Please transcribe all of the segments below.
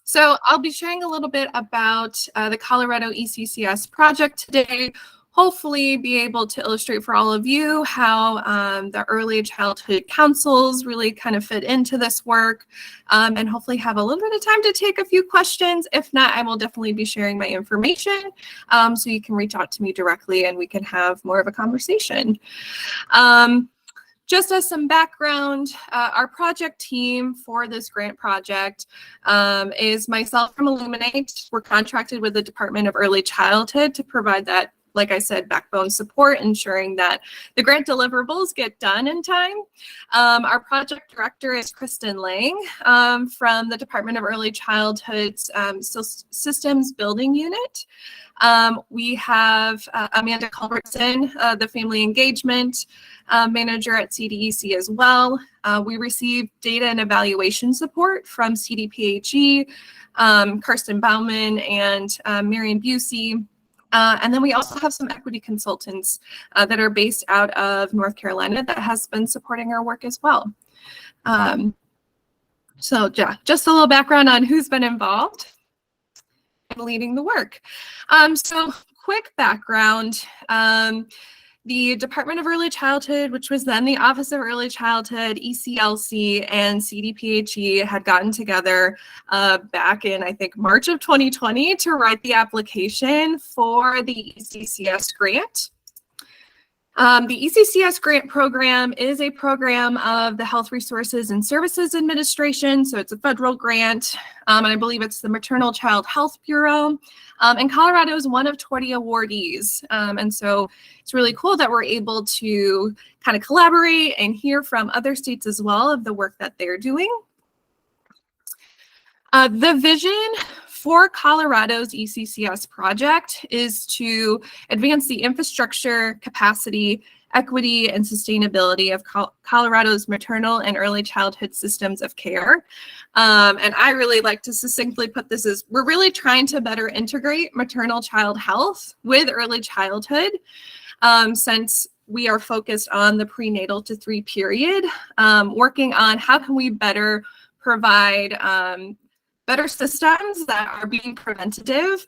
So I'll be sharing a little bit about the Colorado ECCS project today. Hopefully be able to illustrate for all of you how the early childhood councils really kind of fit into this work, and hopefully have a little bit of time to take a few questions. If not, I will definitely be sharing my information, so you can reach out to me directly and we can have more of a conversation. Just as some background, our project team for this grant project is myself from Illuminate. We're contracted with the Department of Early Childhood to provide that, like I said, backbone support, ensuring that the grant deliverables get done in time. Our project director is Kristen Lang from the Department of Early Childhood's Systems Building Unit. We have Amanda Culbertson, the Family Engagement Manager at CDEC as well. We received data and evaluation support from CDPHE, Karsten Bauman, and Marion Busey. And then we also have some equity consultants that are based out of North Carolina that has been supporting our work as well. So yeah, just a little background on who's been involved in leading the work. So quick background. The Department of Early Childhood, which was then the Office of Early Childhood, ECLC, and CDPHE had gotten together back in, I think, March of 2020 to write the application for the ECCS grant. The ECCS grant program is a program of the Health Resources and Services Administration, so it's a federal grant, and I believe it's the Maternal Child Health Bureau. And Colorado is one of 20 awardees, and so it's really cool that we're able to kind of collaborate and hear from other states as well of the work that they're doing. The vision for Colorado's ECCS project is to advance the infrastructure, capacity, equity, and sustainability of Colorado's maternal and early childhood systems of care. And I really like to succinctly put this as we're really trying to better integrate maternal child health with early childhood, since we are focused on the prenatal to 3 period, working on how can we better provide better systems that are being preventative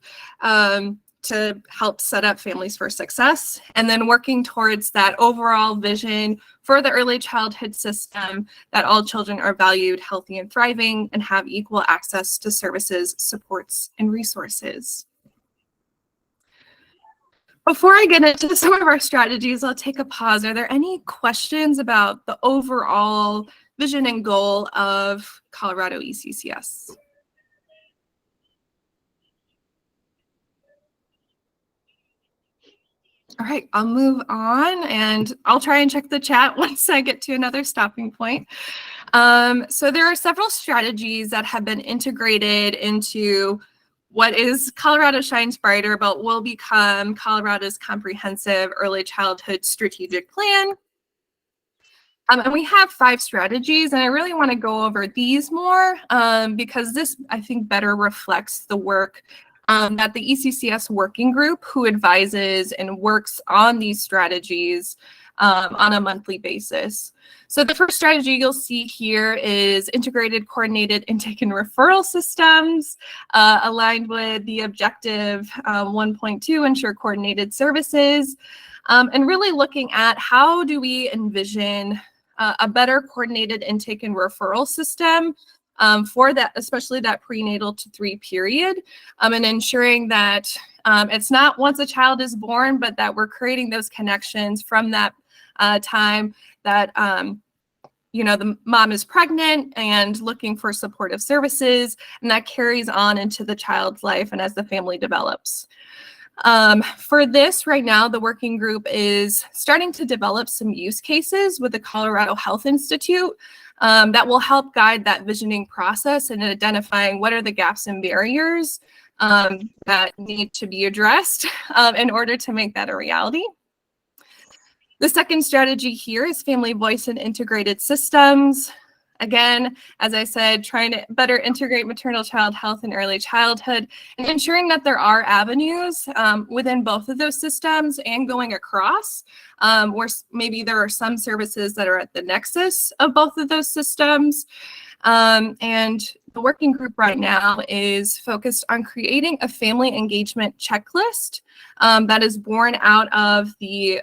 to help set up families for success, and then working towards that overall vision for the early childhood system that all children are valued, healthy, and thriving, and have equal access to services, supports, and resources. Before I get into some of our strategies, I'll take a pause. Are there any questions about the overall vision and goal of Colorado ECCS? All right, I'll move on and I'll try and check the chat once I get to another stopping point. So there are several strategies that have been integrated into what is Colorado Shines Brighter, but will become Colorado's comprehensive early childhood strategic plan. And we have 5 strategies, and I really want to go over these more because this, I think, better reflects the work that the ECCS working group, who advises and works on these strategies on a monthly basis. So the first strategy you'll see here is integrated coordinated intake and referral systems, aligned with the objective 1.2, ensure coordinated services, and really looking at how do we envision a better coordinated intake and referral system for that, especially that prenatal to 3 period, and ensuring that it's not once a child is born, but that we're creating those connections from that time that you know, the mom is pregnant and looking for supportive services, and that carries on into the child's life and as the family develops. For this right now, the working group is starting to develop some use cases with the Colorado Health Institute that will help guide that visioning process and identifying what are the gaps and barriers that need to be addressed in order to make that a reality. The second strategy here is family voice and integrated systems. Again, as I said, trying to better integrate maternal child health and early childhood, and ensuring that there are avenues within both of those systems and going across, where maybe there are some services that are at the nexus of both of those systems. And the working group right now is focused on creating a family engagement checklist that is born out of the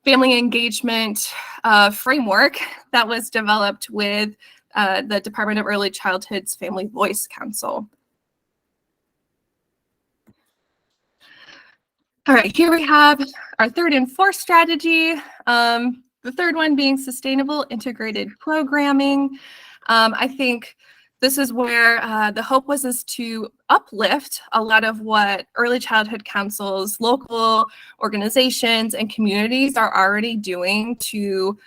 family engagement framework that was developed with the Department of Early Childhood's Family Voice Council. All right, here we have our third and fourth strategy. The third one being sustainable integrated programming. I think this is where the hope was is to uplift a lot of what early childhood councils, local organizations, and communities are already doing to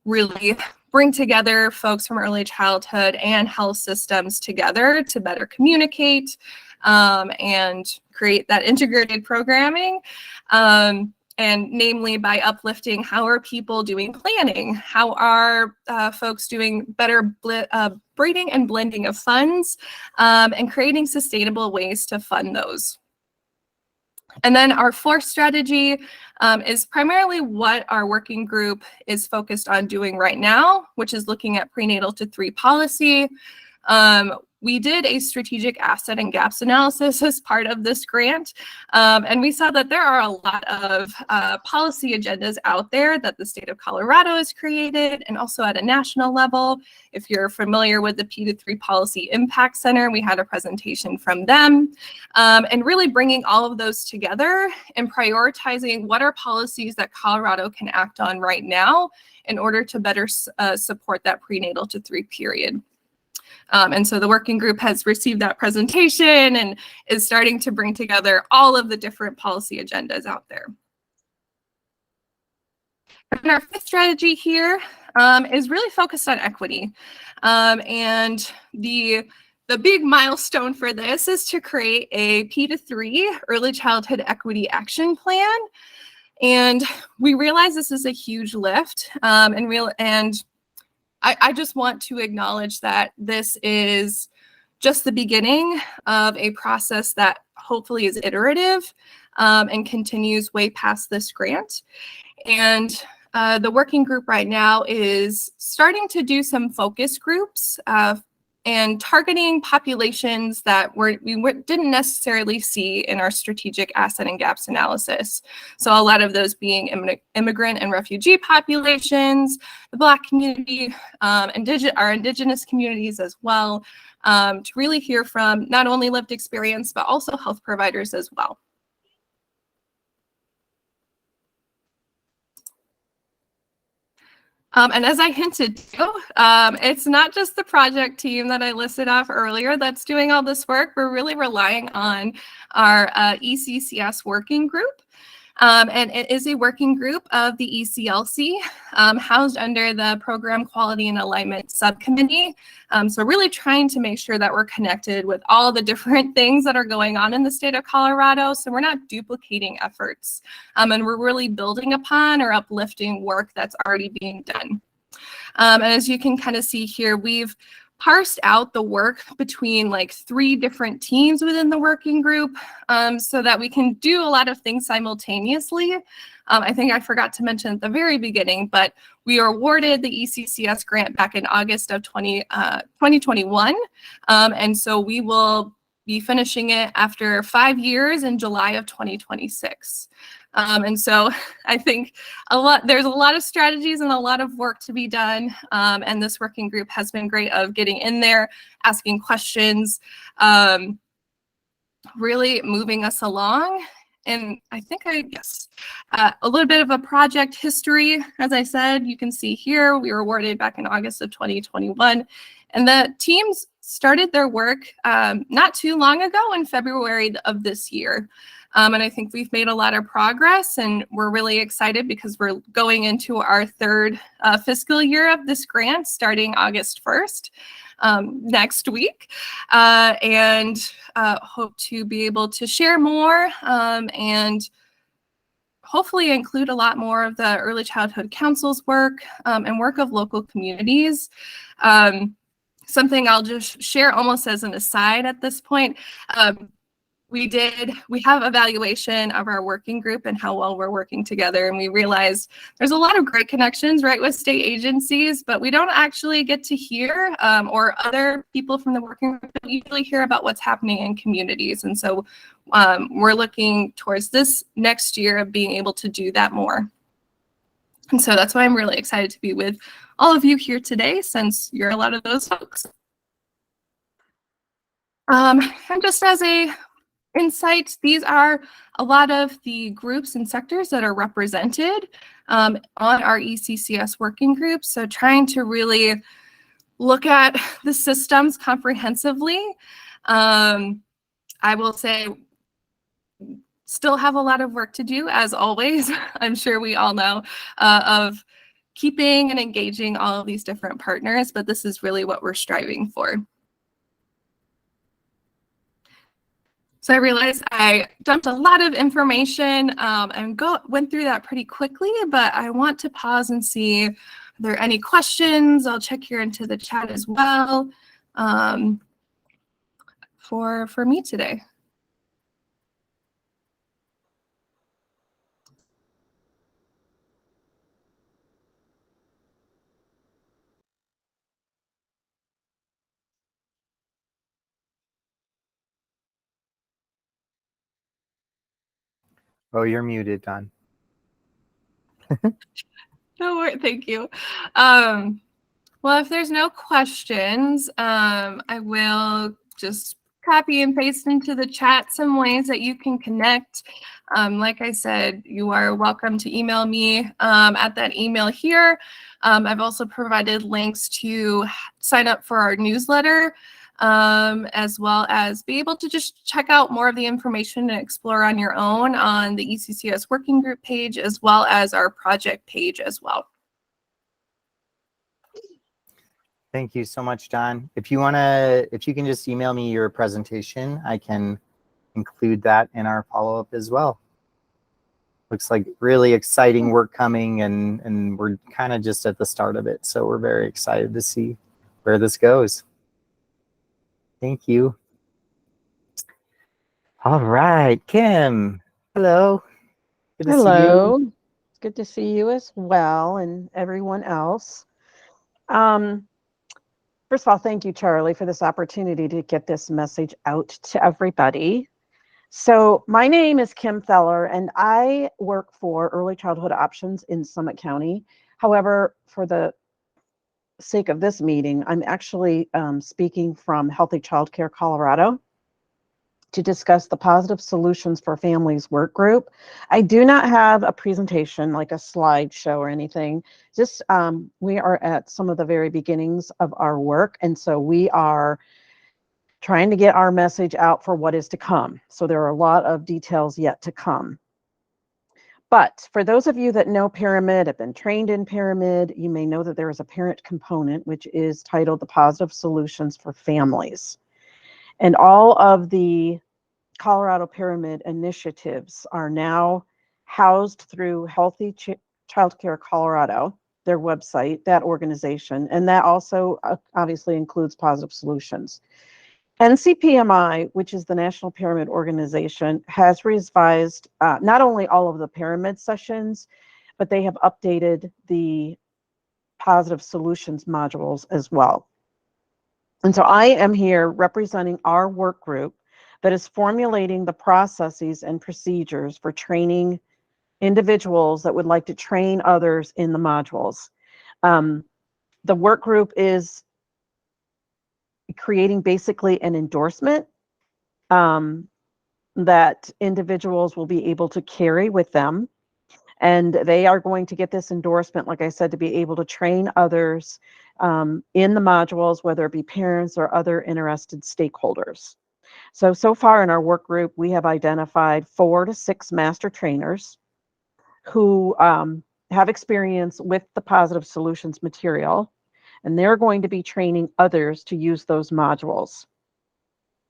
really bring together folks from early childhood and health systems together to better communicate and create that integrated programming. And namely by uplifting how are people doing planning, how are folks doing better braiding and blending of funds, and creating sustainable ways to fund those. And then our fourth strategy is primarily what our working group is focused on doing right now, which is looking at prenatal to 3 policy. We did a strategic asset and gaps analysis as part of this grant, and we saw that there are a lot of policy agendas out there that the state of Colorado has created, and also at a national level. If you're familiar with the P2 Policy Impact Center, we had a presentation from them, and really bringing all of those together and prioritizing what are policies that Colorado can act on right now in order to better support that prenatal to 3 period. And so the working group has received that presentation and is starting to bring together all of the different policy agendas out there. And our fifth strategy here is really focused on equity. And the big milestone for this is to create a P2 early childhood equity action plan. And we realize this is a huge lift and I just want to acknowledge that this is just the beginning of a process that hopefully is iterative and continues way past this grant. And the working group right now is starting to do some focus groups and targeting populations that we didn't necessarily see in our strategic asset and gaps analysis. So a lot of those being immigrant and refugee populations, the Black community, our Indigenous communities as well, to really hear from not only lived experience, but also health providers as well. And as I hinted to, it's not just the project team that I listed off earlier that's doing all this work. We're really relying on our ECCS working group. And it is a working group of the ECLC, housed under the Program Quality and Alignment Subcommittee. So really trying to make sure that we're connected with all the different things that are going on in the state of Colorado, so we're not duplicating efforts. And we're really building upon or uplifting work that's already being done. And as you can kind of see here, we've parsed out the work between like 3 different teams within the working group so that we can do a lot of things simultaneously. I think I forgot to mention at the very beginning, but we were awarded the ECCS grant back in August of 2021. And so we will be finishing it after 5 years in July of 2026. And so I think there's a lot of strategies and a lot of work to be done. And this working group has been great of getting in there, asking questions, really moving us along. And I think a little bit of a project history. As I said, you can see here, we were awarded back in August of 2021. And the teams started their work not too long ago in February of this year. And I think we've made a lot of progress, and we're really excited because we're going into our 3rd fiscal year of this grant starting August 1st next week, and hope to be able to share more and hopefully include a lot more of the early childhood council's work and work of local communities. Something I'll just share almost as an aside at this point. we have evaluation of our working group and how well we're working together. And we realized there's a lot of great connections, right, with state agencies, but we don't actually get to hear, or other people from the working group don't usually hear about what's happening in communities. And so we're looking towards this next year of being able to do that more. And so that's why I'm really excited to be with all of you here today, since you're a lot of those folks. And just as a insight, these are a lot of the groups and sectors that are represented on our ECCS working group. So trying to really look at the systems comprehensively. I will say, still have a lot of work to do, as always. I'm sure we all know, of keeping and engaging all of these different partners, but this is really what we're striving for. So I realized I dumped a lot of information and went through that pretty quickly, but I want to pause and see, are there any questions? I'll check here into the chat as well for me today. Oh, you're muted, Don. No worries, thank you. Well, if there's no questions, I will just copy and paste into the chat some ways that you can connect. Like I said, you are welcome to email me at that email here. I've also provided links to sign up for our newsletter, as well as be able to just check out more of the information and explore on your own on the ECCS working group page, as well as our project page as well. Thank you so much, Don. If you can just email me your presentation, I can include that in our follow-up as well. Looks like really exciting work coming, and we're kind of just at the start of it. So we're very excited to see where this goes. Thank you. All right, Kim. Hello. Good to see you. Hello. It's good to see you as well, and everyone else. First of all, thank you, Charlie, for this opportunity to get this message out to everybody. So my name is Kim Feller, and I work for Early Childhood Options in Summit County. However, for the sake of this meeting, I'm actually speaking from Healthy Childcare Colorado to discuss the Positive Solutions for Families work group. I do not have a presentation like a slideshow or anything. Just we are at some of the very beginnings of our work, and so we are trying to get our message out for what is to come. So there are a lot of details yet to come. But for those of you that know Pyramid, have been trained in Pyramid, you may know that there is a parent component which is titled the Positive Solutions for Families. And all of the Colorado Pyramid initiatives are now housed through Healthy Childcare Colorado, their website, that organization, and that also obviously includes Positive Solutions. NCPMI, which is the National Pyramid Organization, has revised not only all of the Pyramid sessions, but they have updated the Positive Solutions modules as well. And so I am here representing our work group that is formulating the processes and procedures for training individuals that would like to train others in the modules. The work group is creating basically an endorsement that individuals will be able to carry with them. And they are going to get this endorsement, like I said, to be able to train others in the modules, whether it be parents or other interested stakeholders. So far in our work group, we have identified 4 to 6 master trainers who have experience with the Positive Solutions material, and they're going to be training others to use those modules.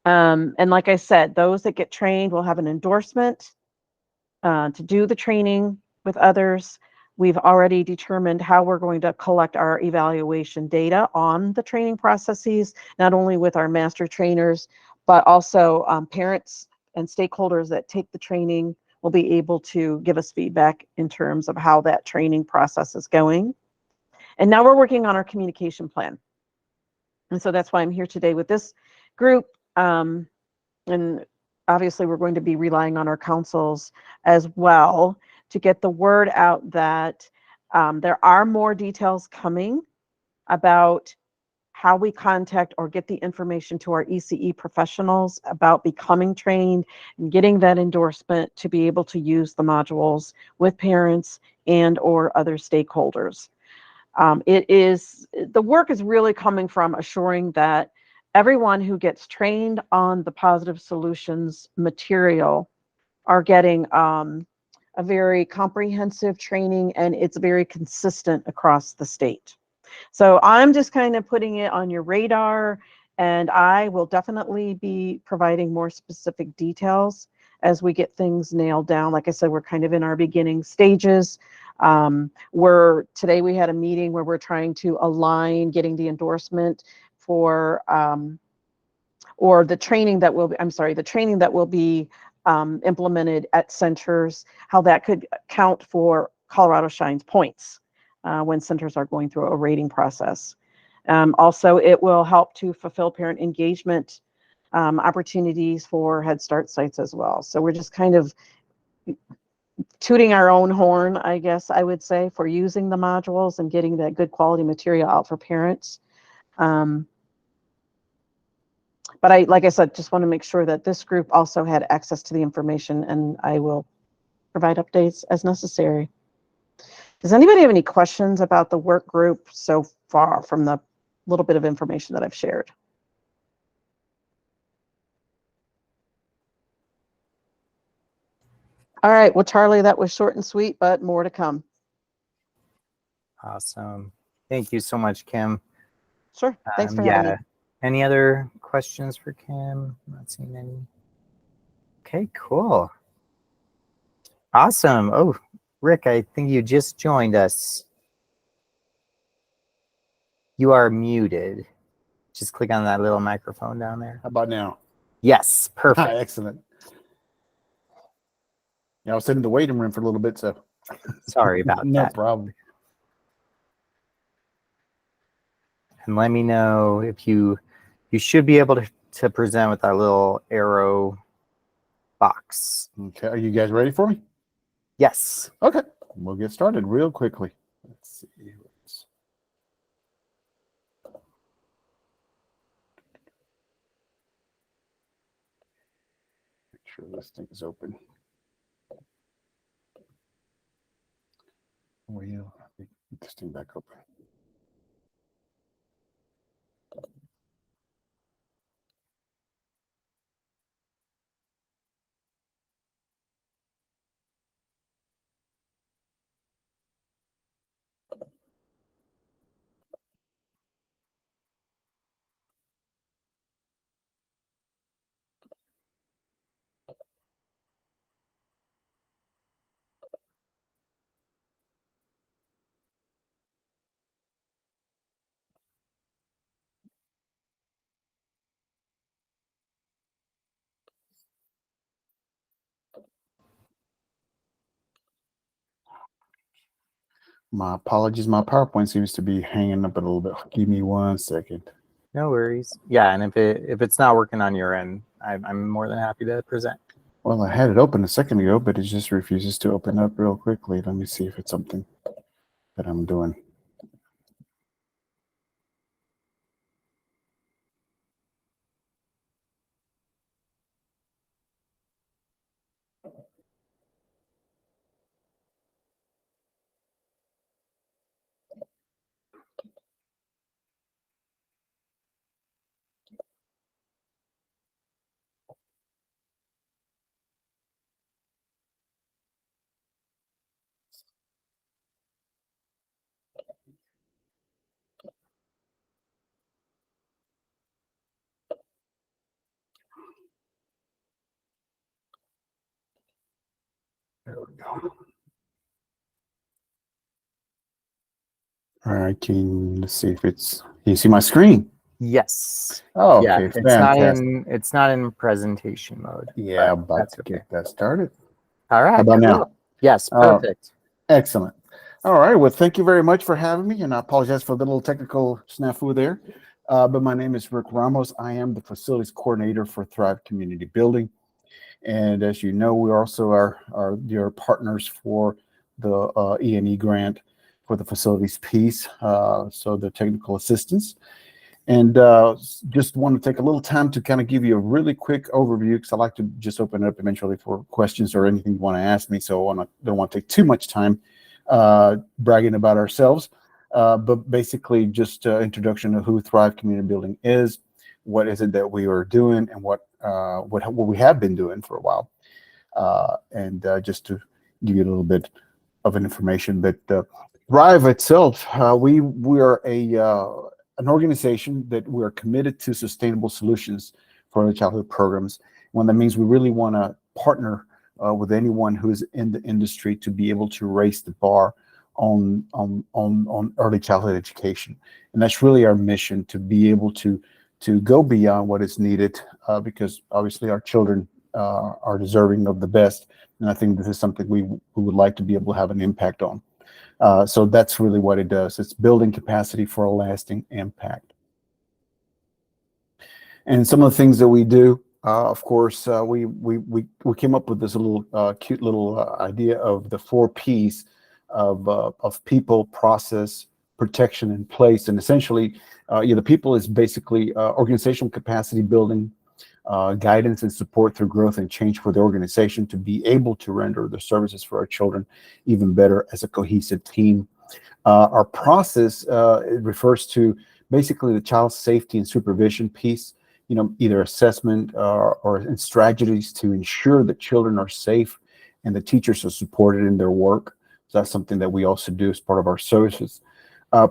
And like I said, those that get trained will have an endorsement to do the training with others. We've already determined how we're going to collect our evaluation data on the training processes, not only with our master trainers, but also parents and stakeholders that take the training will be able to give us feedback in terms of how that training process is going. And now we're working on our communication plan. And so that's why I'm here today with this group. And obviously we're going to be relying on our councils as well to get the word out that there are more details coming about how we contact or get the information to our ECE professionals about becoming trained and getting that endorsement to be able to use the modules with parents and or other stakeholders. The work is really coming from assuring that everyone who gets trained on the Positive Solutions material are getting a very comprehensive training, and it's very consistent across the state. So I'm just kind of putting it on your radar, and I will definitely be providing more specific details as we get things nailed down. Like I said, we're kind of in our beginning stages. Today we had a meeting where we're trying to align getting the endorsement for or the training that will be, the training that will be implemented at centers, how that could count for Colorado Shines points when centers are going through a rating process. Also, it will help to fulfill parent engagement opportunities for Head Start sites as well. So we're just kind of tooting our own horn, I guess I would say, for using the modules and getting that good quality material out for parents. But like I said, just want to make sure that this group also had access to the information, and I will provide updates as necessary. Does anybody have any questions about the work group so far from the little bit of information that I've shared? All right, well, Charlie, that was short and sweet, but more to come. Awesome. Thank you so much, Kim. Sure, thanks for having me. Any other questions for Kim? I'm not seeing any. Okay, cool. Awesome. Oh, Rick, I think you just joined us. You are muted. Just click on that little microphone down there. How about now? Yes, perfect. Excellent. Yeah, I was sitting in the waiting room for a little bit, so Sorry about no that. problem. And let me know if you should be able to present with that little arrow box. Okay, are you guys ready for me? Yes. Okay, we'll get started real quickly. Let's see. Make sure this thing is open. Well, get this thing back open. My apologies. My PowerPoint seems to be hanging up a little bit. Give me 1 second. No worries. Yeah, and if it's not working on your end, I'm more than happy to present. Well, I had it open a second ago, but it just refuses to open up real quickly. Let me see if it's something that I'm doing. There we go. All right, let's see if it's, can you see my screen? Yes. Oh, Yeah, okay, it's not in presentation mode. Yeah, but about that's to okay. get that started. All right. How about now? Cool. Yes, Uh, perfect. Excellent. All right. Well, thank you very much for having me, and I apologize for the little technical snafu there. But my name is Rick Ramos. I am the facilities coordinator for Thrive Community Building, and as you know, we also are your partners for the E&E grant for the facilities piece, so the technical assistance. And just want to take a little time to kind of give you a really quick overview, because I like to just open it up eventually for questions or anything you want to ask me. So don't want to take too much time bragging about ourselves, but basically just introduction of who Thrive Community Building is, what is it that we are doing, and what we have been doing for a while, and just to give you a little bit of information. But Thrive itself, we are an organization that we are committed to sustainable solutions for early childhood programs. That means we really want to partner with anyone who's in the industry to be able to raise the bar on early childhood education. And that's really our mission, to be able to go beyond what is needed, because obviously our children are deserving of the best. And I think this is something we would like to be able to have an impact on. So that's really what it does. It's building capacity for a lasting impact. And some of the things that we do, of course, we came up with this little cute little idea of the 4 Ps of people, process, protection, and place. And essentially, the people is basically organizational capacity building, guidance and support through growth and change for the organization to be able to render the services for our children even better as a cohesive team. Our process, it refers to basically the child safety and supervision piece, either assessment or strategies to ensure that children are safe and the teachers are supported in their work. So that's something that we also do as part of our services.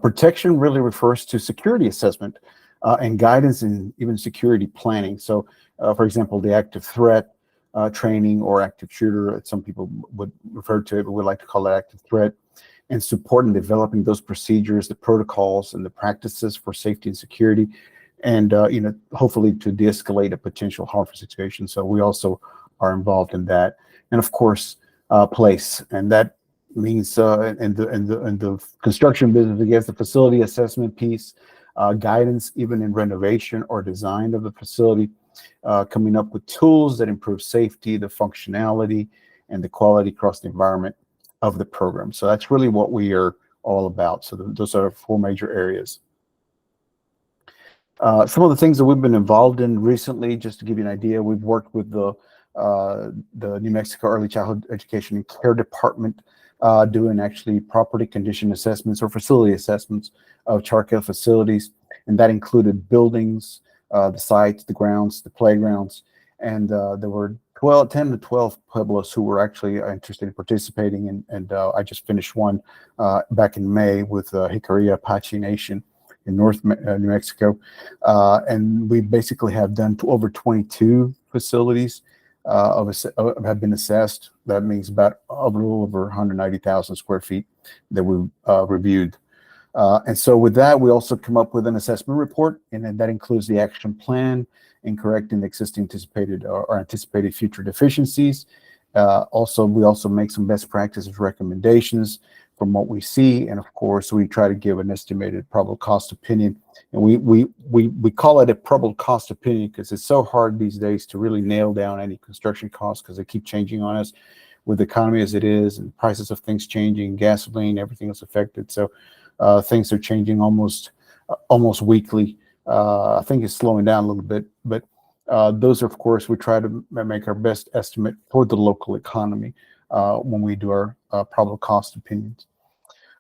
Protection really refers to security assessment and guidance and even security planning. So, for example, the active threat training or active shooter, some people would refer to it, but we like to call it active threat, and support in developing those procedures, the protocols, and the practices for safety and security, and hopefully to de-escalate a potential harmful situation. So we also are involved in that, and of course, place, and that means in the construction business, I guess, the facility assessment piece. Guidance even in renovation or design of the facility, coming up with tools that improve safety, the functionality, and the quality across the environment of the program. So that's really what we are all about. So those are 4 major areas. Some of the things that we've been involved in recently, just to give you an idea, we've worked with the New Mexico Early Childhood Education and Care Department, doing actually property condition assessments or facility assessments of child care facilities, and that included buildings, the sites, the grounds, the playgrounds, and there were 10 to 12 pueblos who were actually interested in participating, and I just finished one back in May with Jicarilla Apache Nation in New Mexico, and we basically have done over 22 facilities have been assessed. That means about a little over 190,000 square feet that we reviewed. And so with that, we also come up with an assessment report, and then that includes the action plan in correcting the existing anticipated future deficiencies. We also make some best practices recommendations from what we see, and of course, we try to give an estimated probable cost opinion. And we call it a probable cost opinion because it's so hard these days to really nail down any construction costs, because they keep changing on us with the economy as it is, and prices of things changing, gasoline, everything is affected. So things are changing almost weekly. I think it's slowing down a little bit, but those are, of course, we try to make our best estimate for the local economy when we do our probable cost opinions.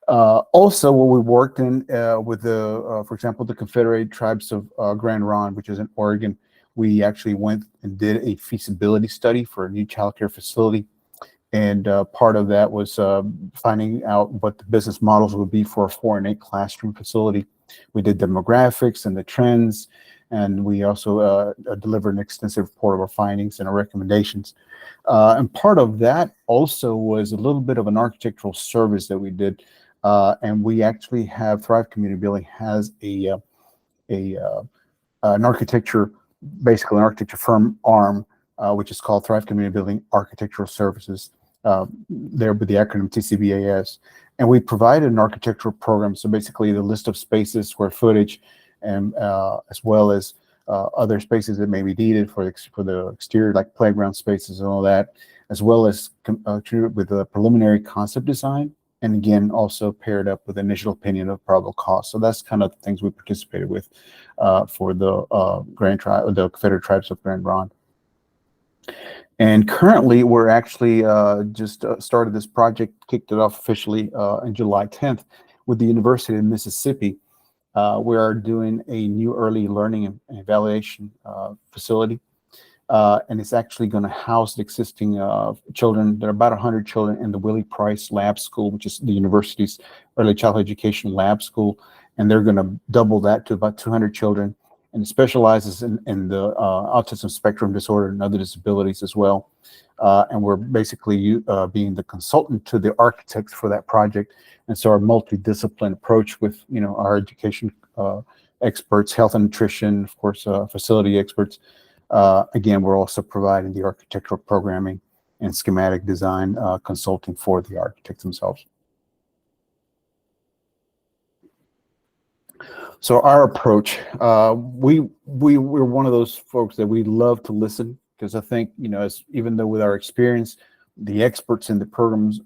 Also, what we worked in with for example, the Confederated Tribes of Grand Ronde, which is in Oregon, we actually went and did a feasibility study for a new childcare facility. And part of that was finding out what the business models would be for a 4 and 8 classroom facility. We did demographics and the trends, and we also delivered an extensive report of our findings and our recommendations. And part of that also was a little bit of an architectural service that we did. And we actually have Thrive Community Building has a an architecture, basically an architecture firm arm, which is called Thrive Community Building Architectural Services, there with the acronym TCBAS. And we provided an architectural program, so basically the list of spaces, square footage, and as well as other spaces that may be needed for the exterior, like playground spaces and all that, as well as with a preliminary concept design, and again, also paired up with initial opinion of probable cost. So that's kind of the things we participated with for the the Confederate Tribes of Grand Ronde. And currently, we're actually just started this project, kicked it off officially on July 10th with the University of Mississippi. We are doing a new early learning and evaluation facility. And it's actually going to house the existing children. There are about 100 children in the Willie Price Lab School, which is the university's early childhood education lab school. And they're going to double that to about 200 children. And it specializes in the autism spectrum disorder and other disabilities as well. And we're basically being the consultant to the architects for that project. And so our multidiscipline approach with, our education experts, health and nutrition, of course, facility experts. Again, we're also providing the architectural programming and schematic design consulting for the architects themselves. So our approach, we're one of those folks that we love to listen, because I think, even though with our experience, the experts in the programs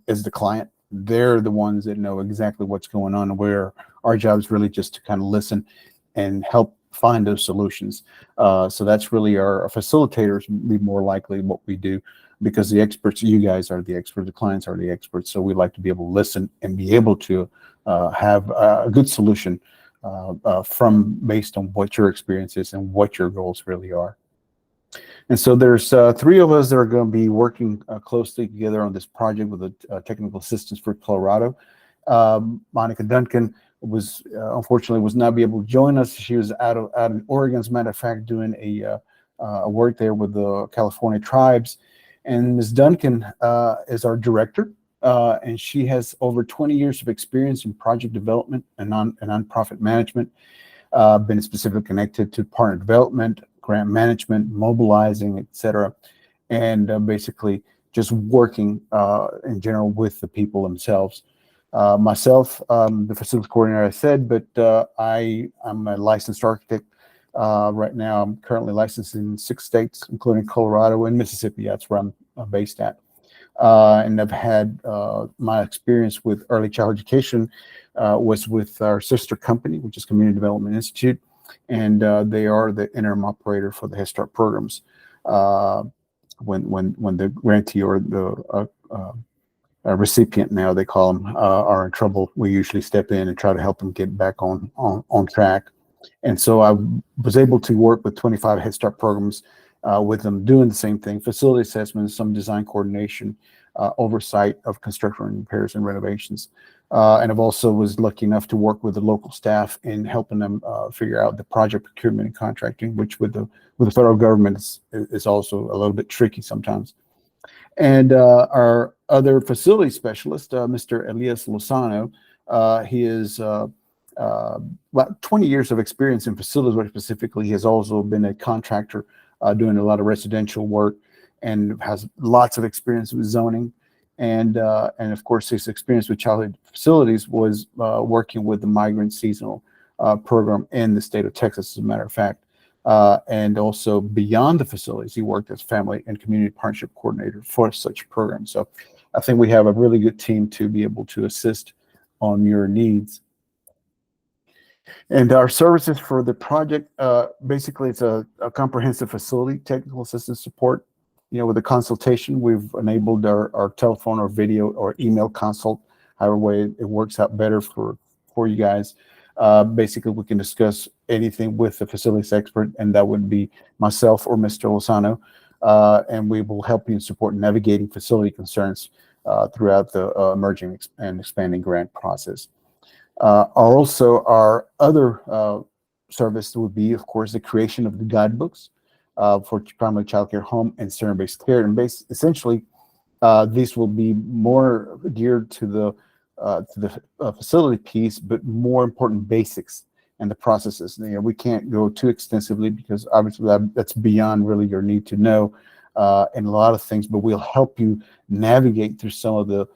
is the client. They're the ones that know exactly what's going on, and where our job is really just to kind of listen and help find those solutions. So that's really our facilitators be more likely what we do, because the experts, you guys are the experts, the clients are the experts. So we like to be able to listen and be able to have a good solution based on what your experience is and what your goals really are. And so there's 3 of us that are going to be working closely together on this project with the technical assistance for Colorado. Monica Duncan unfortunately was not be able to join us. She was out in Oregon, as a matter of fact, doing a work there with the California tribes. And Ms. Duncan is our director, and she has over 20 years of experience in project development and nonprofit management, been specifically connected to partner development, grant management, mobilizing, etc., and basically just working in general with the people themselves. Myself, the facilities coordinator, I said, but I'm a licensed architect. Right now, I'm currently licensed in 6 states, including Colorado and Mississippi. That's where I'm based at. And I've had my experience with early childhood education was with our sister company, which is Community Development Institute, and they are the interim operator for the Head Start programs. When the grantee or the recipient, now they call them, are in trouble, we usually step in and try to help them get back on track. And so I was able to work with 25 Head Start programs with them doing the same thing: facility assessments, some design coordination, oversight of construction repairs and renovations. And I've also was lucky enough to work with the local staff in helping them figure out the project procurement and contracting, which with the federal government is also a little bit tricky sometimes. And our other facility specialist, Mr. Elias Lozano, he is about 20 years of experience in facilities work specifically. He has also been a contractor doing a lot of residential work, and has lots of experience with zoning. And of course, his experience with childhood facilities was working with the migrant seasonal program in the state of Texas, as a matter of fact. And also beyond the facilities, he worked as family and community partnership coordinator for such programs. So I think we have a really good team to be able to assist on your needs. And our services for the project, basically it's a comprehensive facility technical assistance support. With a consultation, we've enabled our telephone or video or email consult, however way it works out better for you guys. Basically, we can discuss anything with the facilities expert, and that would be myself or Mr. Lozano, and we will help you in support navigating facility concerns throughout the emerging and expanding grant process. Also, our other service would be, of course, the creation of the guidebooks for primary child care, home, and center-based care. And essentially, these will be more geared to the facility piece, but more important basics and the processes. You know, we can't go too extensively because obviously that's beyond really your need to know in a lot of things, but we'll help you navigate through some of the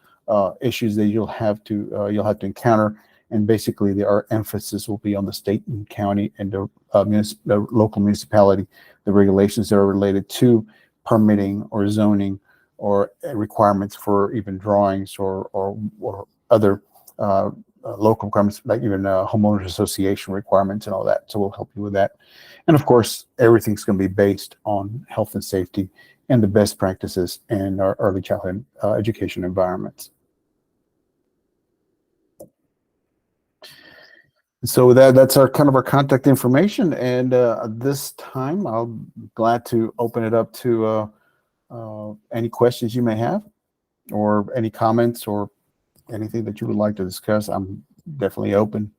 issues that you'll have to encounter. And basically, our emphasis will be on the state and county and the local municipality, the regulations that are related to permitting or zoning or requirements for even drawings or other local requirements, like even homeowners association requirements and all that. So we'll help you with that. And of course, everything's going to be based on health and safety and the best practices in our early childhood education environments. So with that's our kind of our contact information. And this time, I'm glad to open it up to any questions you may have, or any comments, or anything that you would like to discuss. I'm definitely open.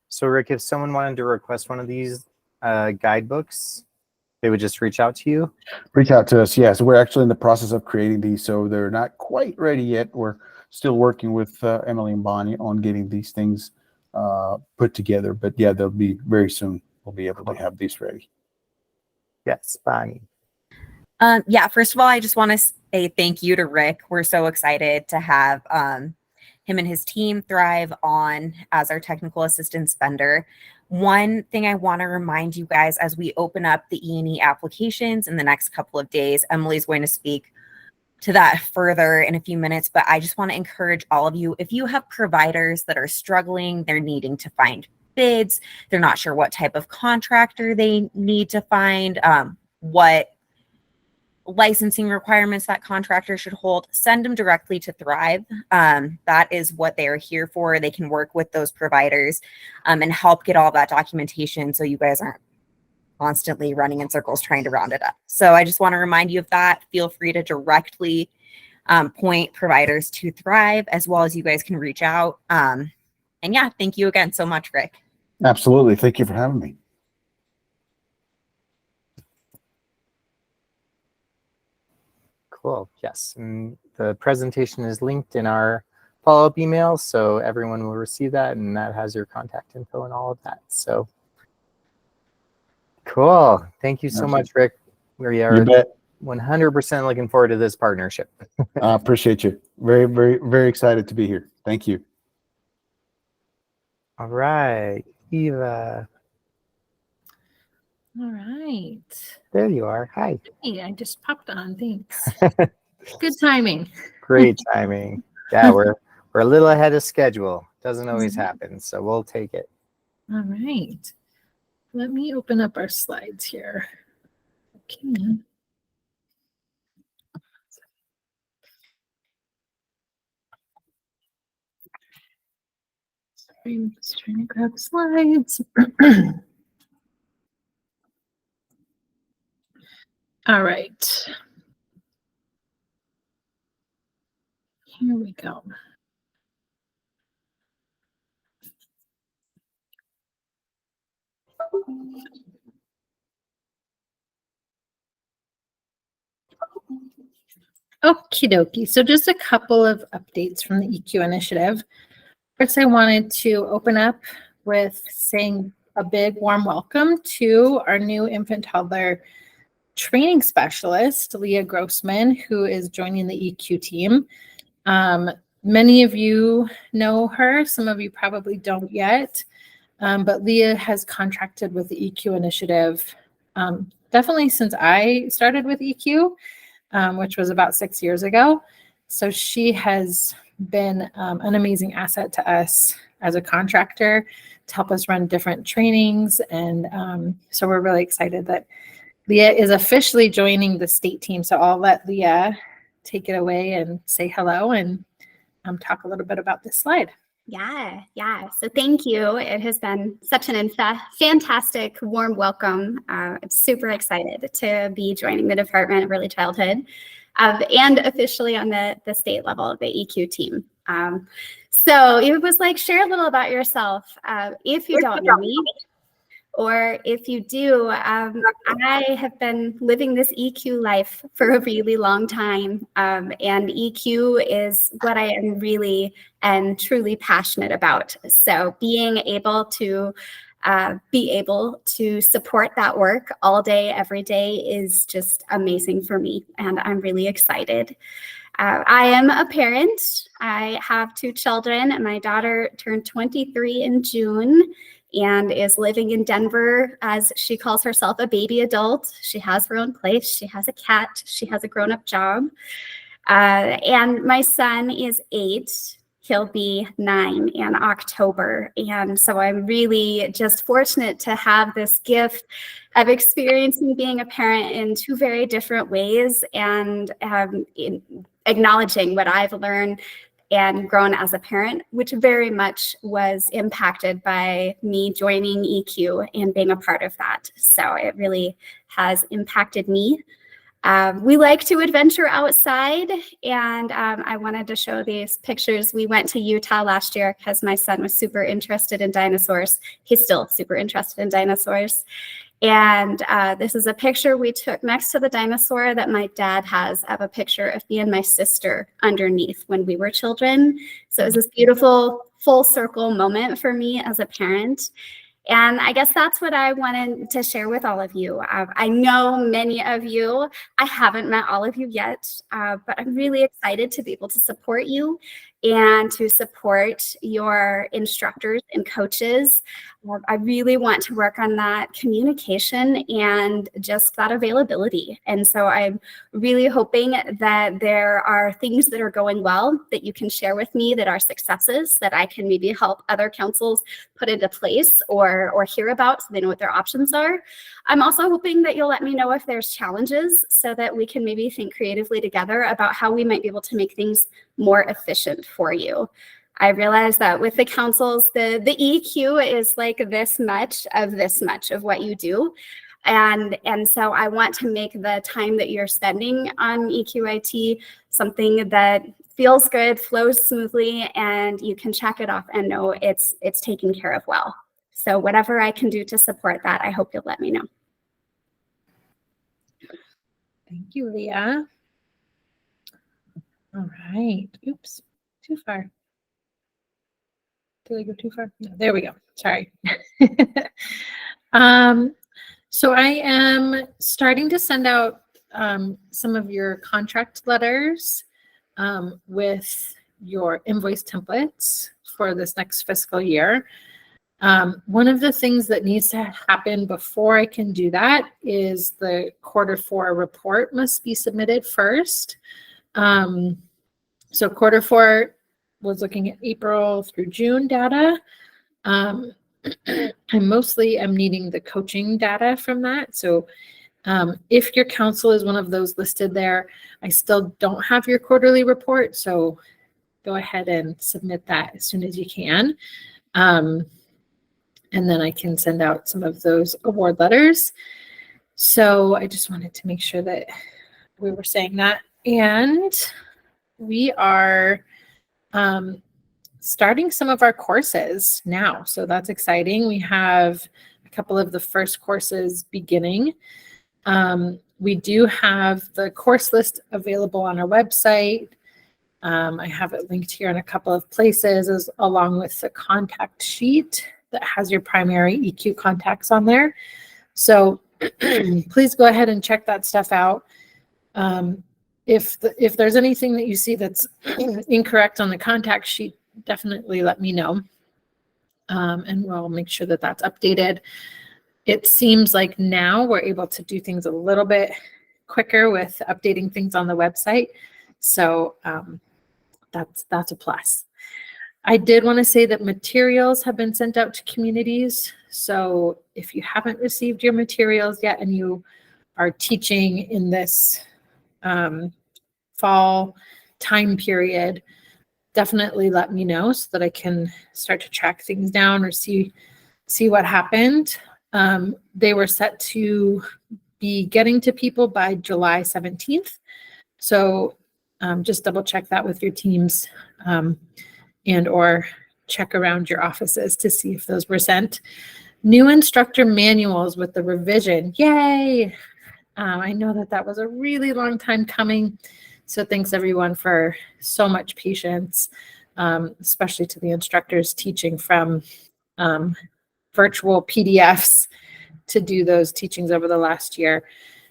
So Rick, if someone wanted to request one of these guidebooks, they would just reach out to you? Reach out to us. Yeah, so we're actually in the process of creating these, so they're not quite ready yet. We're still working with Emily and Bonnie on getting these things put together. But yeah, they'll be very soon. We'll be able to have these ready. Yes, Bonnie. Yeah, first of all, I just want to say thank you to Rick. We're so excited to have him and his team Thrive on as our technical assistance vendor. One thing I want to remind you guys as we open up the E&E applications in the next couple of days, Emily's going to speak to that further in a few minutes, but I just want to encourage all of you, if you have providers that are struggling, they're needing to find bids, they're not sure what type of contractor they need to find, what licensing requirements that contractor should hold, send them directly to Thrive. That is what they are here for. They can work with those providers and help get all that documentation so you guys aren't constantly running in circles trying to round it up. So I just want to remind you of that. Feel free to directly point providers to Thrive, as well as you guys can reach out. And yeah, thank you again so much, Rick. Absolutely. Thank you for having me. Cool. Yes. And the presentation is linked in our follow-up email, so everyone will receive that, and that has your contact info and all of that. So cool. Thank you so much, Rick. We are 100% looking forward to this partnership. I appreciate you. Very, very, very excited to be here. Thank you. All right, Eva. All right. There you are. Hi. Hey, I just popped on. Thanks. Good timing. Great timing. Yeah, we're a little ahead of schedule. Doesn't always happen, so we'll take it. All right. Let me open up our slides here. Okay. Sorry, I'm just trying to grab slides. All right. Here we go. Okie dokie. So just a couple of updates from the EQ initiative. First, I wanted to open up with saying a big warm welcome to our new infant toddler training specialist, Leah Grossman, who is joining the EQ team. Many of you know her. Some of you probably don't yet. But Leah has contracted with the EQ initiative definitely since I started with EQ, which was about 6 years ago. So she has been an amazing asset to us as a contractor to help us run different trainings. And so we're really excited that Leah is officially joining the state team. So I'll let Leah take it away and say hello and talk a little bit about this slide. Yeah. So thank you. It has been such an fantastic, warm welcome. I'm super excited to be joining the Department of Early Childhood and officially on the state level of the EQ team. So it was like, share a little about yourself. If you don't know me, or if you do, I have been living this EQ life for a really long time. And EQ is what I am really and truly passionate about. So being able to support that work all day, every day is just amazing for me. And I'm really excited. I am a parent. I have 2 children, and my daughter turned 23 in June and is living in Denver, as she calls herself, a baby adult. She has her own place. She has a cat. She has a grown-up job. And my son is 8. He'll be 9 in October. And so I'm really just fortunate to have this gift of experiencing being a parent in 2 very different ways, and in acknowledging what I've learned and grown as a parent, which very much was impacted by me joining EQ and being a part of that. So it really has impacted me. We like to adventure outside, and I wanted to show these pictures. We went to Utah last year because my son was super interested in dinosaurs. He's still super interested in dinosaurs. And this is a picture we took next to the dinosaur that my dad has of a picture of me and my sister underneath when we were children. So it was this beautiful full circle moment for me as a parent. And I guess that's what I wanted to share with all of you. I know many of you, I haven't met all of you yet, but I'm really excited to be able to support you and to support your instructors and coaches. I really want to work on that communication and just that availability. And so I'm really hoping that there are things that are going well that you can share with me that are successes that I can maybe help other councils put into place or hear about so they know what their options are. I'm also hoping that you'll let me know if there's challenges so that we can maybe think creatively together about how we might be able to make things more efficient for you. I realize that with the councils, the EQ is like this much of what you do. And so I want to make the time that you're spending on EQIT something that feels good, flows smoothly, and you can check it off and know it's taken care of well. So whatever I can do to support that, I hope you'll let me know. Thank you, Leah. All right. Oops, too far. Did I go too far? No, there we go. Sorry. So I am starting to send out some of your contract letters with your invoice templates for this next fiscal year. One of the things that needs to happen before I can do that is the Q4 report must be submitted first. So Q4 was looking at April through June data. I mostly am needing the coaching data from that. So if your council is one of those listed there, I still don't have your quarterly report. So go ahead and submit that as soon as you can. And then I can send out some of those award letters. So I just wanted to make sure that we were saying that. And we are starting some of our courses now. So that's exciting. We have a couple of the first courses beginning. We do have the course list available on our website. I have it linked here in a couple of places along with the contact sheet that has your primary EQ contacts on there. So please go ahead and check that stuff out. If there's anything that you see that's incorrect on the contact sheet, definitely let me know. And we'll make sure that that's updated. It seems like now we're able to do things a little bit quicker with updating things on the website. So that's a plus. I did want to say that materials have been sent out to communities. So if you haven't received your materials yet and you are teaching in this fall time period, definitely let me know so that I can start to track things down or see what happened. They were set to be getting to people by July 17th. So just double check that with your teams and or check around your offices to see if those were sent. New instructor manuals with the revision. Yay! I know that was a really long time coming. So thanks everyone for so much patience, especially to the instructors teaching from virtual PDFs to do those teachings over the last year.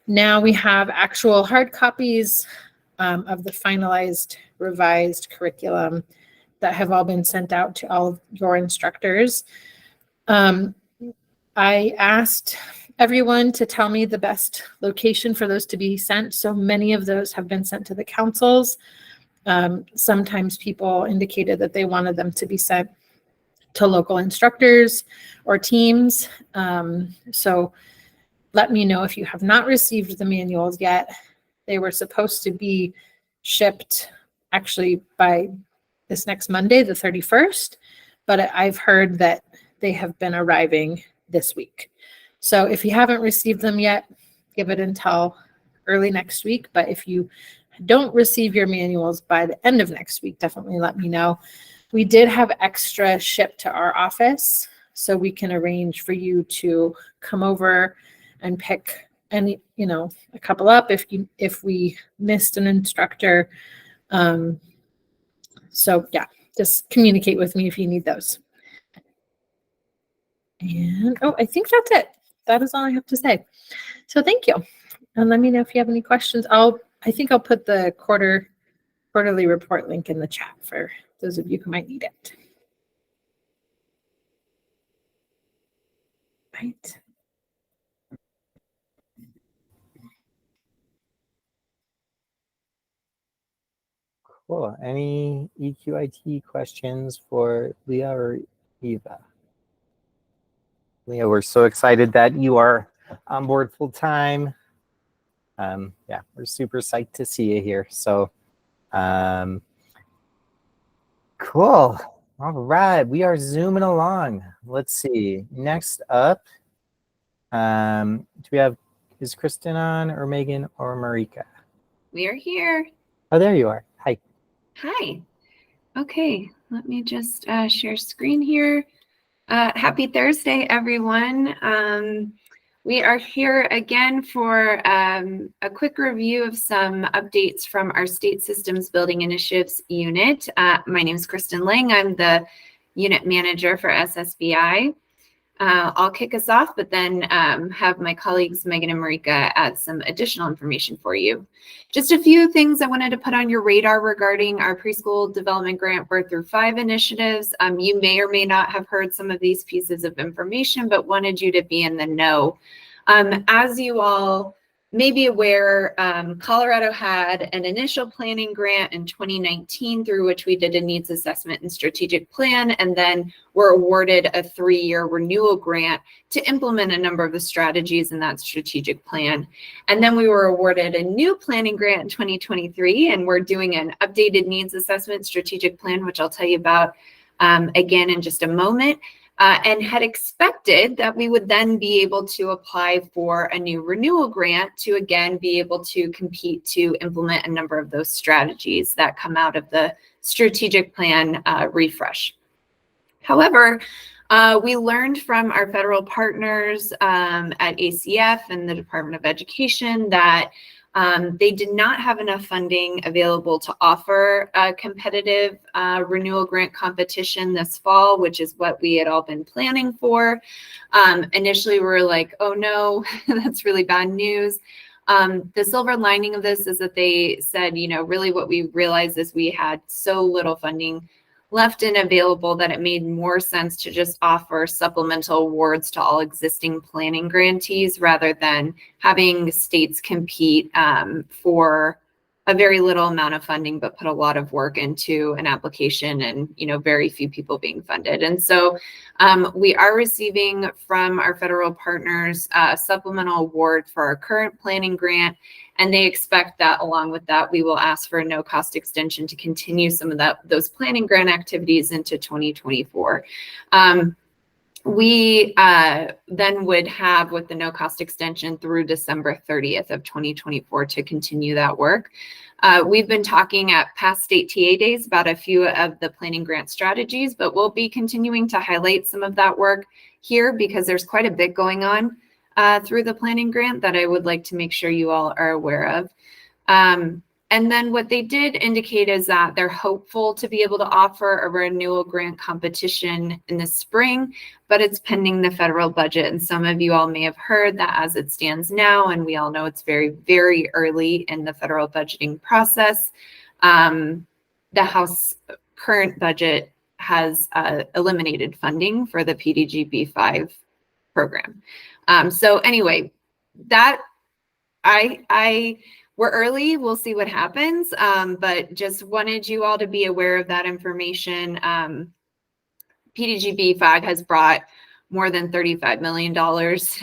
Now we have actual hard copies of the finalized revised curriculum that have all been sent out to all of your instructors. I asked everyone to tell me the best location for those to be sent. So many of those have been sent to the councils. Sometimes people indicated that they wanted them to be sent to local instructors or teams. So let me know if you have not received the manuals yet. They were supposed to be shipped actually by this next Monday, the 31st, but I've heard that they have been arriving this week. So if you haven't received them yet, give it until early next week. But if you don't receive your manuals by the end of next week, definitely let me know. We did have extra shipped to our office, so we can arrange for you to come over and pick any, a couple up if we missed an instructor. So yeah, just communicate with me if you need those. And I think that's it. That is all I have to say. So thank you. And let me know if you have any questions. I think I'll put the quarterly report link in the chat for those of you who might need it. Right. Cool. Any EQIT questions for Leah or Eva? Leah, we're so excited that you are on board full time. Yeah, we're super psyched to see you here. So, cool. All right, we are zooming along. Let's see. Next up, do we have, is Kristen on or Megan or Marika? We are here. Oh, there you are. Hi. Hi. Okay, let me just share screen here. Happy Thursday, everyone. We are here again for a quick review of some updates from our State Systems Building Initiatives unit. My name is Kristen Lang. I'm the unit manager for SSBI. I'll kick us off, but then have my colleagues Megan and Marika add some additional information for you. Just a few things I wanted to put on your radar regarding our preschool development grant birth through 5 initiatives. You may or may not have heard some of these pieces of information, but wanted you to be in the know. As you all may be aware, Colorado had an initial planning grant in 2019 through which we did a needs assessment and strategic plan, and then were awarded a 3-year renewal grant to implement a number of the strategies in that strategic plan. And then we were awarded a new planning grant in 2023, and we're doing an updated needs assessment strategic plan, which I'll tell you about again in just a moment. And had expected that we would then be able to apply for a new renewal grant to again be able to compete to implement a number of those strategies that come out of the strategic plan refresh. However, we learned from our federal partners at ACF and the Department of Education that they did not have enough funding available to offer a competitive renewal grant competition this fall, which is what we had all been planning for. Initially, we were like, oh no, that's really bad news. The silver lining of this is that they said, really what we realized is we had so little funding left and available that it made more sense to just offer supplemental awards to all existing planning grantees rather than having states compete for a very little amount of funding, but put a lot of work into an application, and very few people being funded. And so we are receiving from our federal partners a supplemental award for our current planning grant, and they expect that along with that, we will ask for a no-cost extension to continue some of those planning grant activities into 2024. We then would have, with the no-cost extension, through December 30th of 2024 to continue that work. We've been talking at past state TA days about a few of the planning grant strategies, but we'll be continuing to highlight some of that work here because there's quite a bit going on through the planning grant that I would like to make sure you all are aware of. And then what they did indicate is that they're hopeful to be able to offer a renewal grant competition in the spring, but it's pending the federal budget. And some of you all may have heard that as it stands now, and we all know it's very, very early in the federal budgeting process, the House current budget has eliminated funding for the PDGB-5 program. So anyway, that we're early, we'll see what happens, but just wanted you all to be aware of that information. PDGB-5 has brought more than $35 million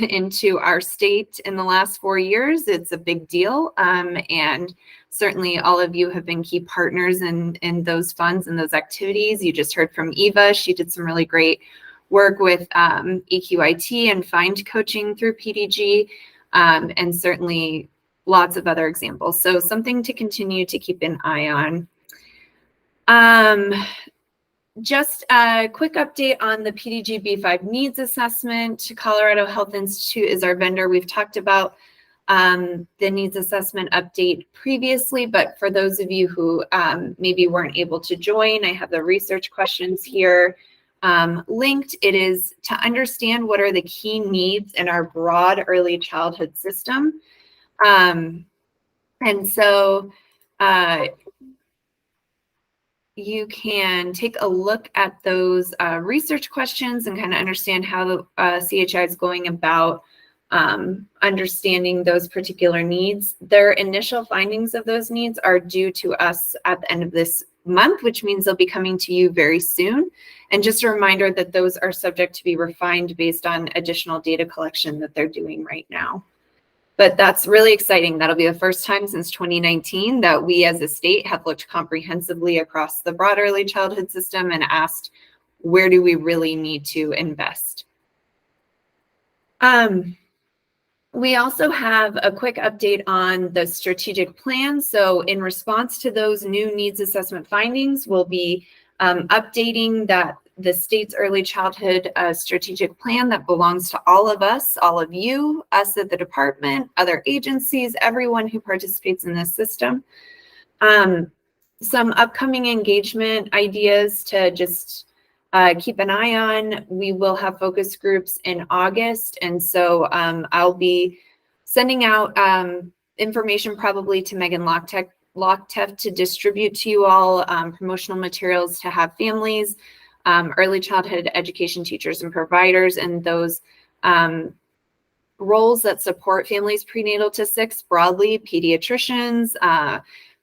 into our state in the last 4 years. It's a big deal, and certainly all of you have been key partners in those funds and those activities. You just heard from Eva. She did some really great work with EQIT and Find coaching through PDG, and certainly lots of other examples. So something to continue to keep an eye on. Just a quick update on the PDGB-5 needs assessment. Colorado Health Institute is our vendor. We've talked about the needs assessment update previously, but for those of you who maybe weren't able to join, I have the research questions here linked. It is to understand what are the key needs in our broad early childhood system. And so you can take a look at those research questions and kind of understand how the CHI is going about understanding those particular needs. Their initial findings of those needs are due to us at the end of this month, which means they'll be coming to you very soon. And just a reminder that those are subject to be refined based on additional data collection that they're doing right now. But that's really exciting. That'll be the first time since 2019 that we as a state have looked comprehensively across the broad early childhood system and asked, where do we really need to invest? We also have a quick update on the strategic plan. So in response to those new needs assessment findings, we'll be updating the state's early childhood strategic plan that belongs to all of us, all of you, us at the department, other agencies, everyone who participates in this system. Some upcoming engagement ideas to just keep an eye on. We will have focus groups in August. And so I'll be sending out information probably to Megan Lockteff to distribute to you all, promotional materials to have families, early childhood education teachers and providers, and those roles that support families prenatal to 6 broadly, pediatricians,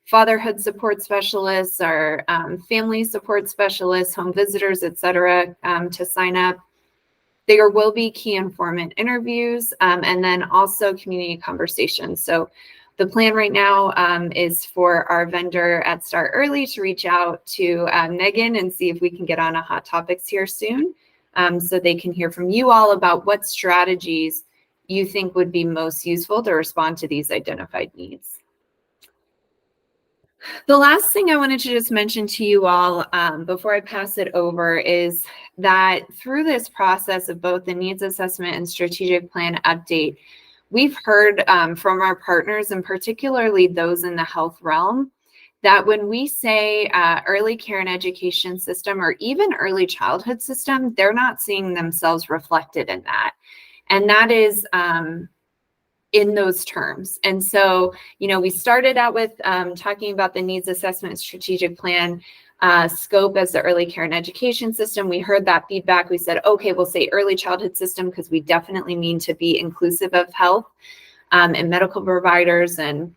fatherhood support specialists, or family support specialists, home visitors, etc., to sign up. There will be key informant interviews, and then also community conversations. So the plan right now is for our vendor at Start Early to reach out to Megan and see if we can get on a Hot Topics here soon, so they can hear from you all about what strategies you think would be most useful to respond to these identified needs. The last thing I wanted to just mention to you all before I pass it over is that through this process of both the needs assessment and strategic plan update, we've heard from our partners, and particularly those in the health realm, that when we say early care and education system, or even early childhood system, they're not seeing themselves reflected in that. And that is in those terms. And so, we started out with talking about the needs assessment and strategic plan scope as the early care and education system. We heard that feedback. We said, okay, we'll say early childhood system because we definitely mean to be inclusive of health and medical providers and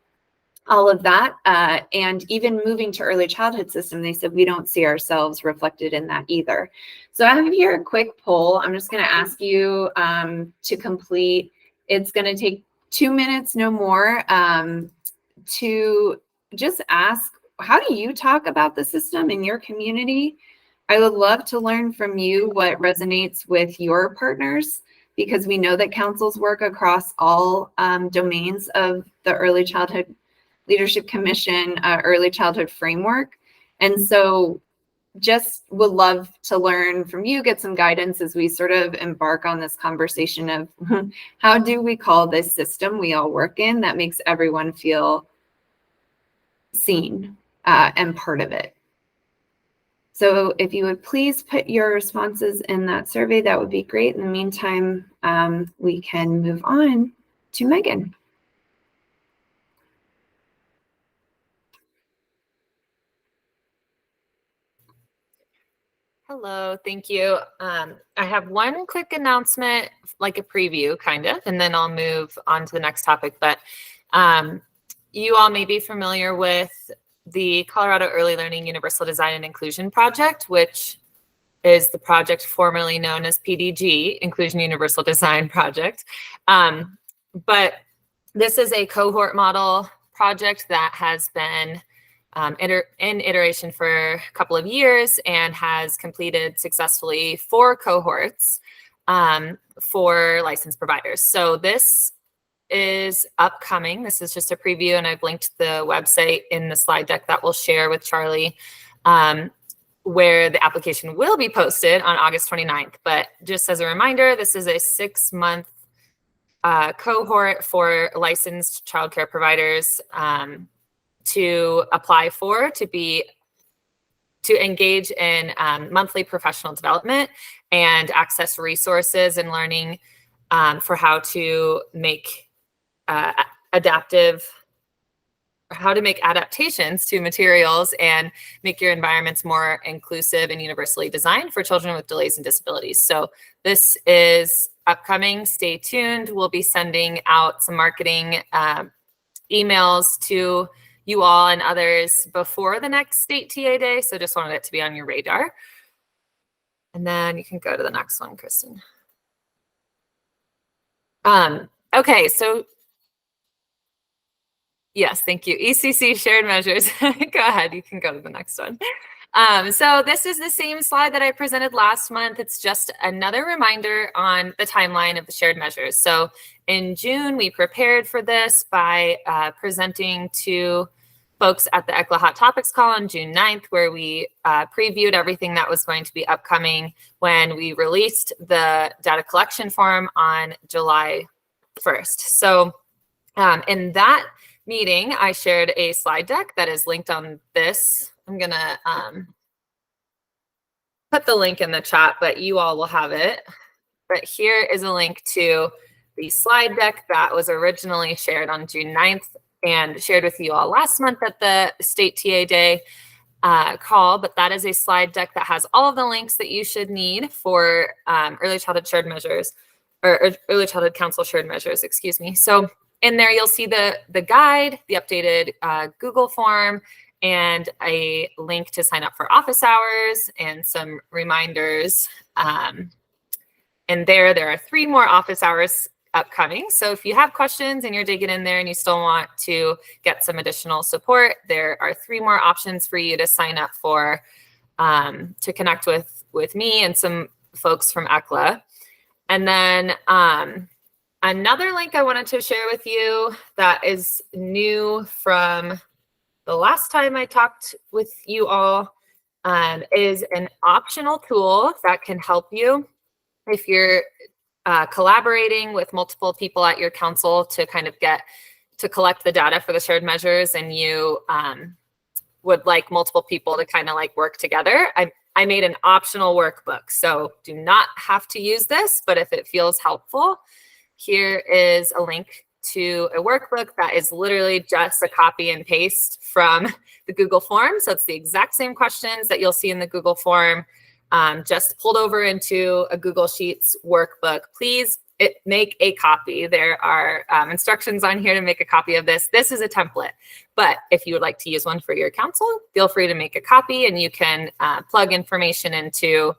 all of that. And even moving to early childhood system, they said we don't see ourselves reflected in that either. So I have here a quick poll. I'm just going to ask you to complete. It's going to take 2 minutes, no more, to just ask, how do you talk about the system in your community? I would love to learn from you what resonates with your partners, because we know that councils work across all domains of the Early Childhood Leadership Commission Early Childhood Framework. And so just would love to learn from you, get some guidance as we sort of embark on this conversation of how do we call this system we all work in that makes everyone feel seen and part of it. So if you would please put your responses in that survey, that would be great. In the meantime, we can move on to Megan. Hello, thank you. I have one quick announcement, like a preview kind of, and then I'll move on to the next topic. But you all may be familiar with the Colorado Early Learning Universal Design and Inclusion Project, which is the project formerly known as PDG, Inclusion Universal Design Project. But this is a cohort model project that has been in iteration for a couple of years and has completed successfully 4 cohorts for licensed providers. So this is upcoming. This is just a preview, and I've linked the website in the slide deck that we'll share with Charlie, where the application will be posted on August 29th. But just as a reminder, this is a 6-month cohort for licensed childcare providers to apply for, to engage in monthly professional development and access resources and learning for how to make adaptations to materials and make your environments more inclusive and universally designed for children with delays and disabilities. So this is upcoming. Stay tuned. We'll be sending out some marketing emails to you all and others before the next state TA day. So just wanted it to be on your radar. And then you can go to the next one, Kristen. Okay, so yes, thank you. ECC shared measures. Go ahead, you can go to the next one. So this is the same slide that I presented last month. It's just another reminder on the timeline of the shared measures. So in June, we prepared for this by presenting to folks at the ECLA Hot Topics call on June 9th, where we previewed everything that was going to be upcoming when we released the data collection form on July 1st. So in that meeting, I shared a slide deck that is linked on this. I'm gonna put the link in the chat, but you all will have it. But here is a link to the slide deck that was originally shared on June 9th and shared with you all last month at the State TA Day call. But that is a slide deck that has all of the links that you should need for early childhood shared measures, or early childhood council shared measures, excuse me. So in there, you'll see the guide, the updated Google form, and a link to sign up for office hours and some reminders. And there are 3 more office hours upcoming. So if you have questions and you're digging in there and you still want to get some additional support, there are 3 more options for you to sign up for, to connect with me and some folks from ECLA. And then another link I wanted to share with you that is new from the last time I talked with you all is an optional tool that can help you if you're collaborating with multiple people at your council to kind of get to collect the data for the shared measures, and you would like multiple people to kind of like work together. I made an optional workbook, so do not have to use this, but if it feels helpful, here is a link to a workbook that is literally just a copy and paste from the Google form. So it's the exact same questions that you'll see in the Google form, just pulled over into a Google Sheets workbook. Please make a copy. There are instructions on here to make a copy of this. This is a template, but if you would like to use one for your council, feel free to make a copy, and you can plug information into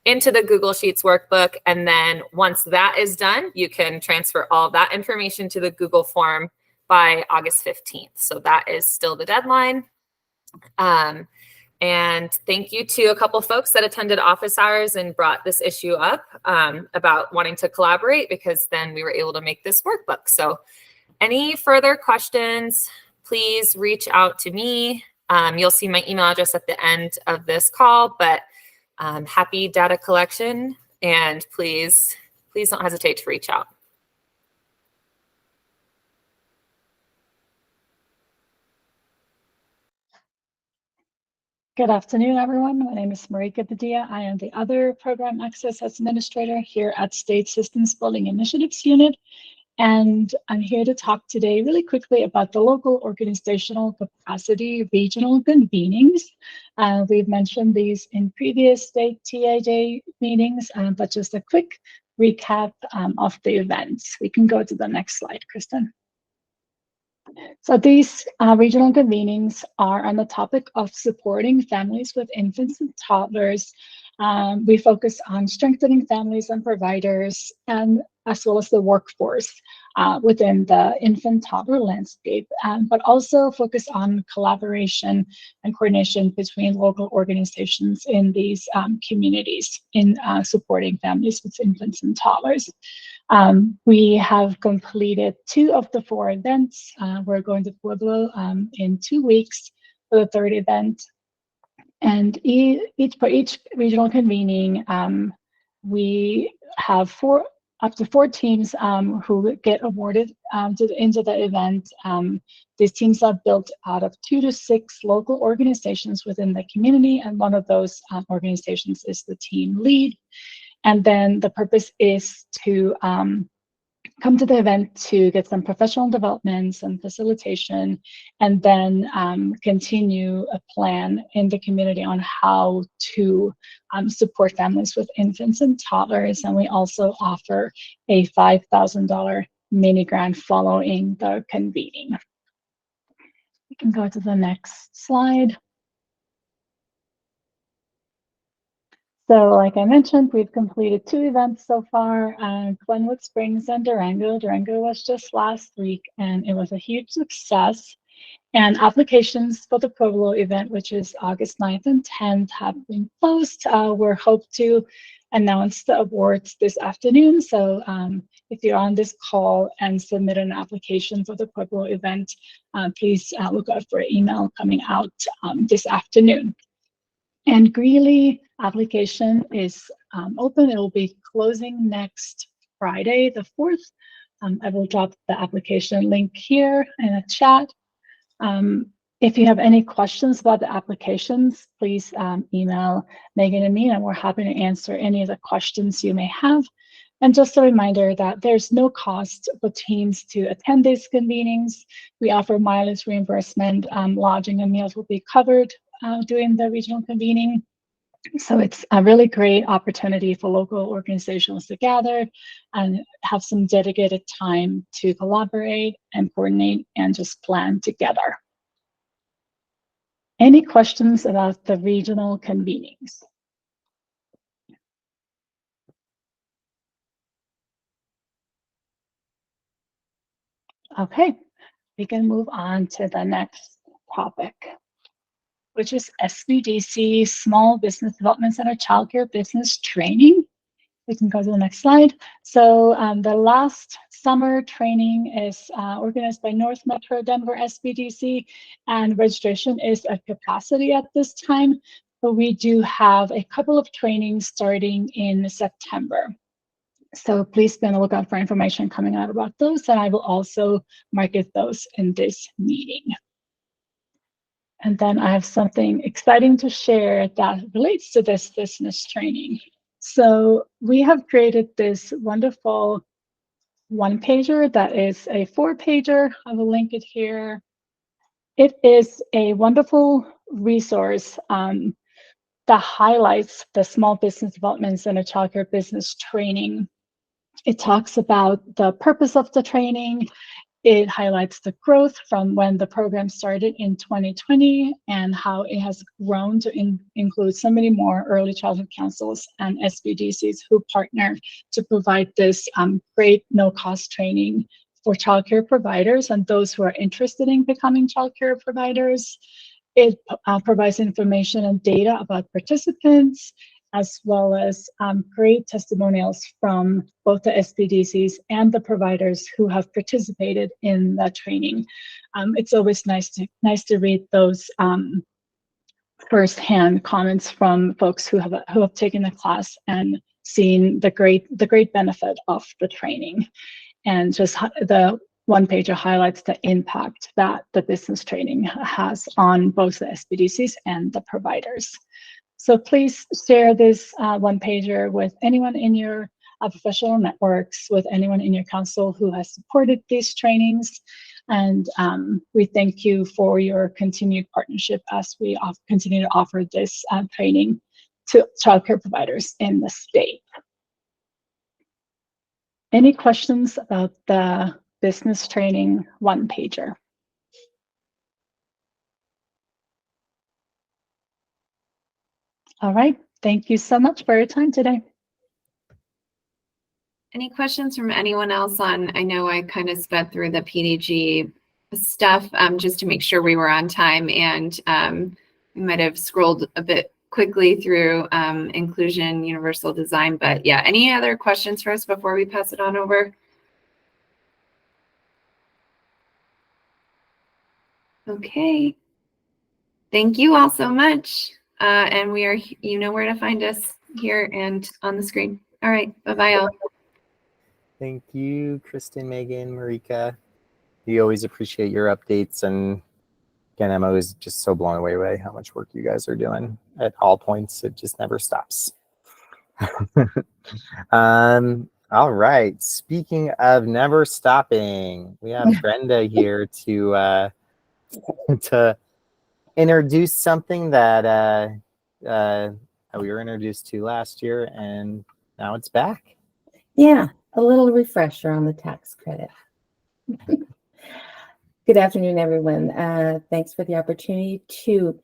the Google Sheets workbook. And then once that is done, you can transfer all that information to the Google form by August 15th. So that is still the deadline. And thank you to a couple folks that attended office hours and brought this issue up about wanting to collaborate, because then we were able to make this workbook. So any further questions, please reach out to me. You'll see my email address at the end of this call, but happy data collection, and please don't hesitate to reach out. Good afternoon, everyone. My name is Marika Padilla. I am the other Program Access Administrator here at State Systems Building Initiatives Unit. And I'm here to talk today really quickly about the local organizational capacity regional convenings. We've mentioned these in previous state TAJ meetings, but just a quick recap of the events. We can go to the next slide, Kristen. So these regional convenings are on the topic of supporting families with infants and toddlers. We focus on strengthening families and providers, and as well as the workforce within the infant toddler landscape, but also focus on collaboration and coordination between local organizations in these communities in supporting families with infants and toddlers. We have completed 2 of the 4 events. We're going to Pueblo in 2 weeks for the 3rd event. And for each regional convening, we have up to 4 teams who get awarded into the event. These teams are built out of 2 to 6 local organizations within the community, and one of those organizations is the team lead. And then the purpose is to come to the event to get some professional developments and facilitation, and then continue a plan in the community on how to support families with infants and toddlers. And we also offer a $5,000 mini grant following the convening. We can go to the next slide. So like I mentioned, we've completed 2 events so far, Glenwood Springs and Durango. Durango was just last week, and it was a huge success. And applications for the Pueblo event, which is August 9th and 10th, have been closed. We're hope to announce the awards this afternoon. So if you're on this call and submit an application for the Pueblo event, please look out for an email coming out this afternoon. And Greeley application is open. It will be closing next Friday, the 4th. I will drop the application link here in a chat. If you have any questions about the applications, please email Megan and me, and we're happy to answer any of the questions you may have. And just a reminder that there's no cost for teams to attend these convenings. We offer mileage reimbursement. Lodging and meals will be covered during the regional convening. So it's a really great opportunity for local organizations to gather and have some dedicated time to collaborate and coordinate and just plan together. Any questions about the regional convenings? Okay, we can move on to the next topic, which is SBDC, Small Business Development Center Childcare Business Training. We can go to the next slide. So the last summer training is organized by North Metro Denver SBDC, and registration is at capacity at this time. But we do have a couple of trainings starting in September. So please be on the lookout for information coming out about those, and I will also market those in this meeting. And then I have something exciting to share that relates to this business training. So we have created this wonderful one-pager that is a 4-pager. I will link it here. It is a wonderful resource that highlights the Small Business Development Center Childcare Business Training It talks about the purpose of the training. It highlights the growth from when the program started in 2020 and how it has grown to include so many more early childhood councils and SBDCs who partner to provide this great no-cost training for childcare providers and those who are interested in becoming childcare providers. It provides information and data about participants, as well as great testimonials from both the SBDCs and the providers who have participated in that training. It's always nice to read those firsthand comments from folks who have taken the class and seen the great benefit of the training. And just the one pager highlights the impact that the business training has on both the SBDCs and the providers. So please share this one pager with anyone in your professional networks, with anyone in your council who has supported these trainings. And we thank you for your continued partnership as we continue to offer this training to childcare providers in the state. Any questions about the business training one pager? All right, thank you so much for your time today. Any questions from anyone else on, I know I kind of sped through the PDG stuff just to make sure we were on time, and we might have scrolled a bit quickly through inclusion, universal design, but yeah, any other questions for us before we pass it on over? Okay. Thank you all so much. And we are, you know where to find us here and on the screen. All right. Bye-bye all. Thank you, Kristen, Megan, Marika. We always appreciate your updates. And again, I'm always just so blown away by how much work you guys are doing at all points. It just never stops. All right. Speaking of never stopping, we have Brenda here to introduce something that we were introduced to last year, and now it's back. Yeah, a little refresher on the tax credit. Good afternoon, everyone. Thanks for the opportunity to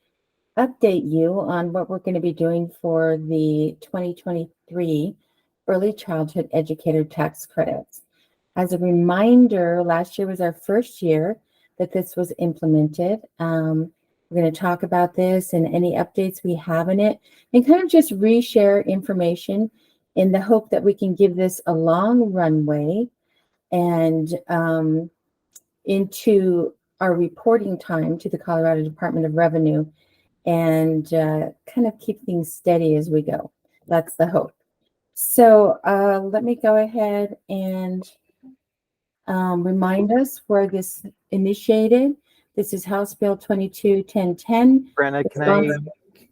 update you on what we're going to be doing for the 2023 Early Childhood Educator Tax Credits. As a reminder, last year was our first year that this was implemented. We're going to talk about this and any updates we have in it, and kind of just reshare information in the hope that we can give this a long runway and into our reporting time to the Colorado Department of Revenue, and kind of keep things steady as we go. That's the hope. So let me go ahead and remind us where this initiated. This is House Bill 22-1010. Brenda, can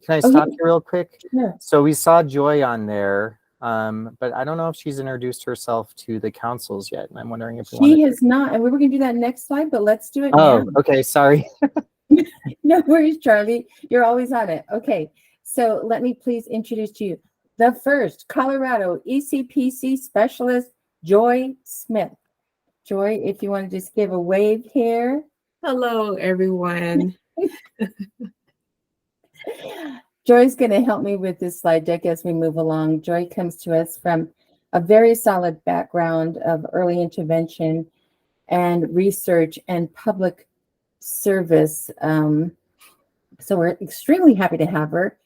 I stop you real quick? Sure. So we saw Joy on there, but I don't know if she's introduced herself to the councils yet. And I'm wondering if she has not, and we were going to do that next slide, but let's do it now. now. Okay, sorry. No worries, Charlie. You're always on it. Okay, so let me please introduce to you the first Colorado ECPC specialist, Joy Smith. Joy, if you want to just give a wave here. Hello, everyone. Joy's going to help me with this slide deck as we move along. Joy comes to us from a very solid background of early intervention and research and public service. So we're extremely happy to have her.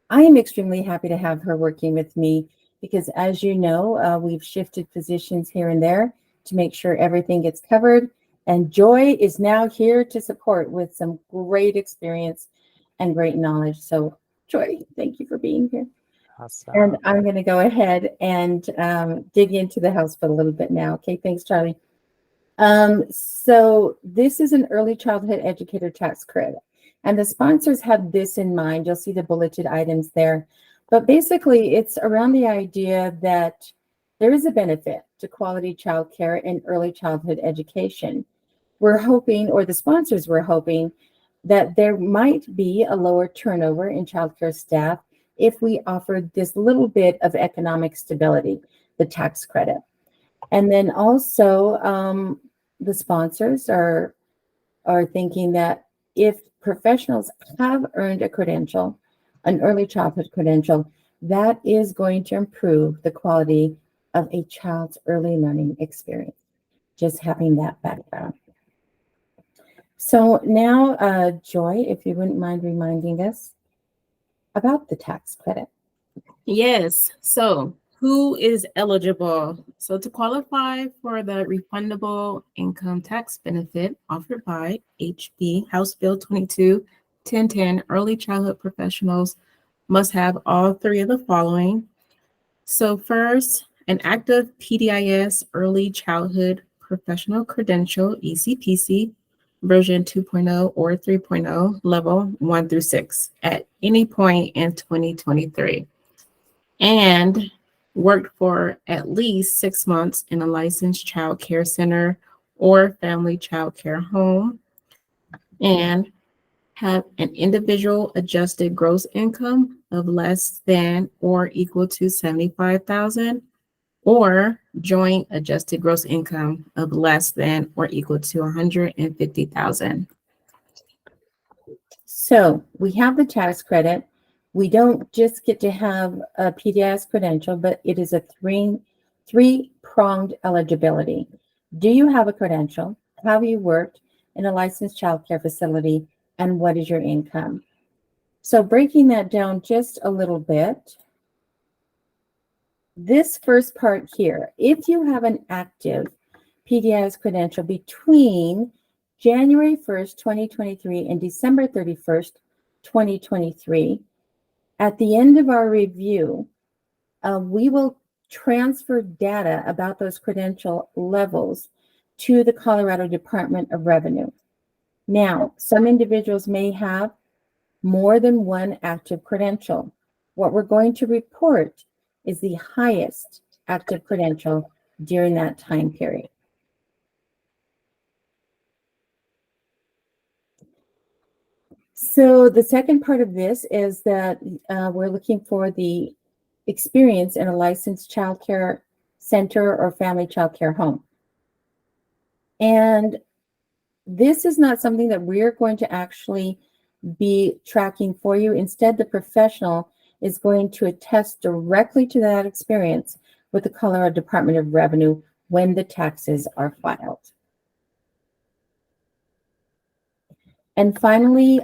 I am extremely happy to have her working with me because, as you know, we've shifted positions here and there to make sure everything gets covered. And Joy is now here to support with some great experience and great knowledge. So Joy, thank you for being here. Awesome. And I'm going to go ahead and dig into the House Bill a little bit now. Okay, thanks, Charlie. So this is an early childhood educator tax credit. And the sponsors have this in mind. You'll see the bulleted items there. But basically, it's around the idea that there is a benefit to quality childcare and early childhood education. We're hoping, or the sponsors were hoping, that there might be a lower turnover in childcare staff if we offered this little bit of economic stability, the tax credit. And then also the sponsors are thinking that if professionals have earned a credential, an early childhood credential, that is going to improve the quality of a child's early learning experience, just having that background. So now, Joy, if you wouldn't mind reminding us about the tax credit. Yes. So who is eligible? So to qualify for the refundable income tax benefit offered by HB House Bill 22-1010, early childhood professionals must have all three of the following. So first, an active PDIS early childhood professional credential, ECPC, version 2.0 or 3.0, level 1 through 6 at any point in 2023. And worked for at least 6 months in a licensed child care center or family child care home, and have an individual adjusted gross income of less than or equal to $75,000, or joint adjusted gross income of less than or equal to $150,000. So we have the tax credit. We don't just get to have a PDIS credential, but it is a three-pronged eligibility. Do you have a credential? Have you worked in a licensed child care facility? And what is your income? So breaking that down just a little bit, this first part here, if you have an active PDIS credential between January 1st, 2023 and December 31st, 2023, at the end of our review, we will transfer data about those credential levels to the Colorado Department of Revenue. Now, some individuals may have more than one active credential. What we're going to report is the highest active credential during that time period. So the second part of this is that we're looking for the experience in a licensed child care center or family child care home. And this is not something that we're going to actually be tracking for you. Instead, the professional is going to attest directly to that experience with the Colorado Department of Revenue when the taxes are filed. And finally,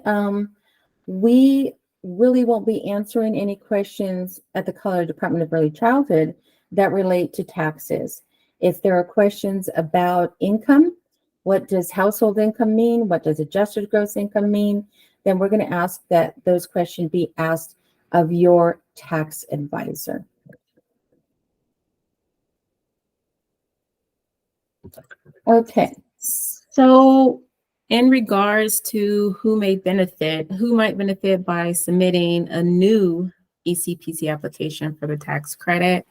we really won't be answering any questions at the Colorado Department of Early Childhood that relate to taxes. If there are questions about income, what does household income mean? What does adjusted gross income mean? Then we're going to ask that those questions be asked of your tax advisor. Okay. So in regards to who might benefit by submitting a new ECPC application for the tax credit,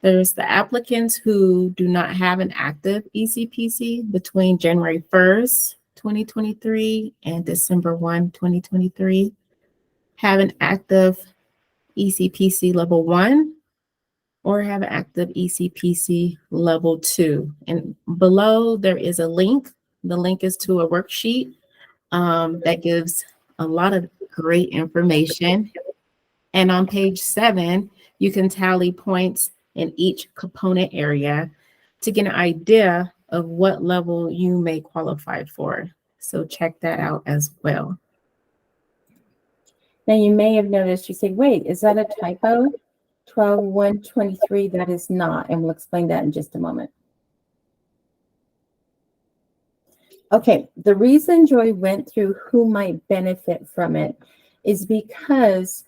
there's the applicants who do not have an active ECPC between January 1st, 2023 and December 1, 2023, have an active ECPC level 1, or have an active ECPC level 2. And below there is a link. The link is to a worksheet that gives a lot of great information. And on page 7, you can tally points in each component area to get an idea of what level you may qualify for. So check that out as well. Now you may have noticed, you say, wait, is that a typo? 12-123, that is not, and we'll explain that in just a moment. Okay, the reason Joy went through who might benefit from it is because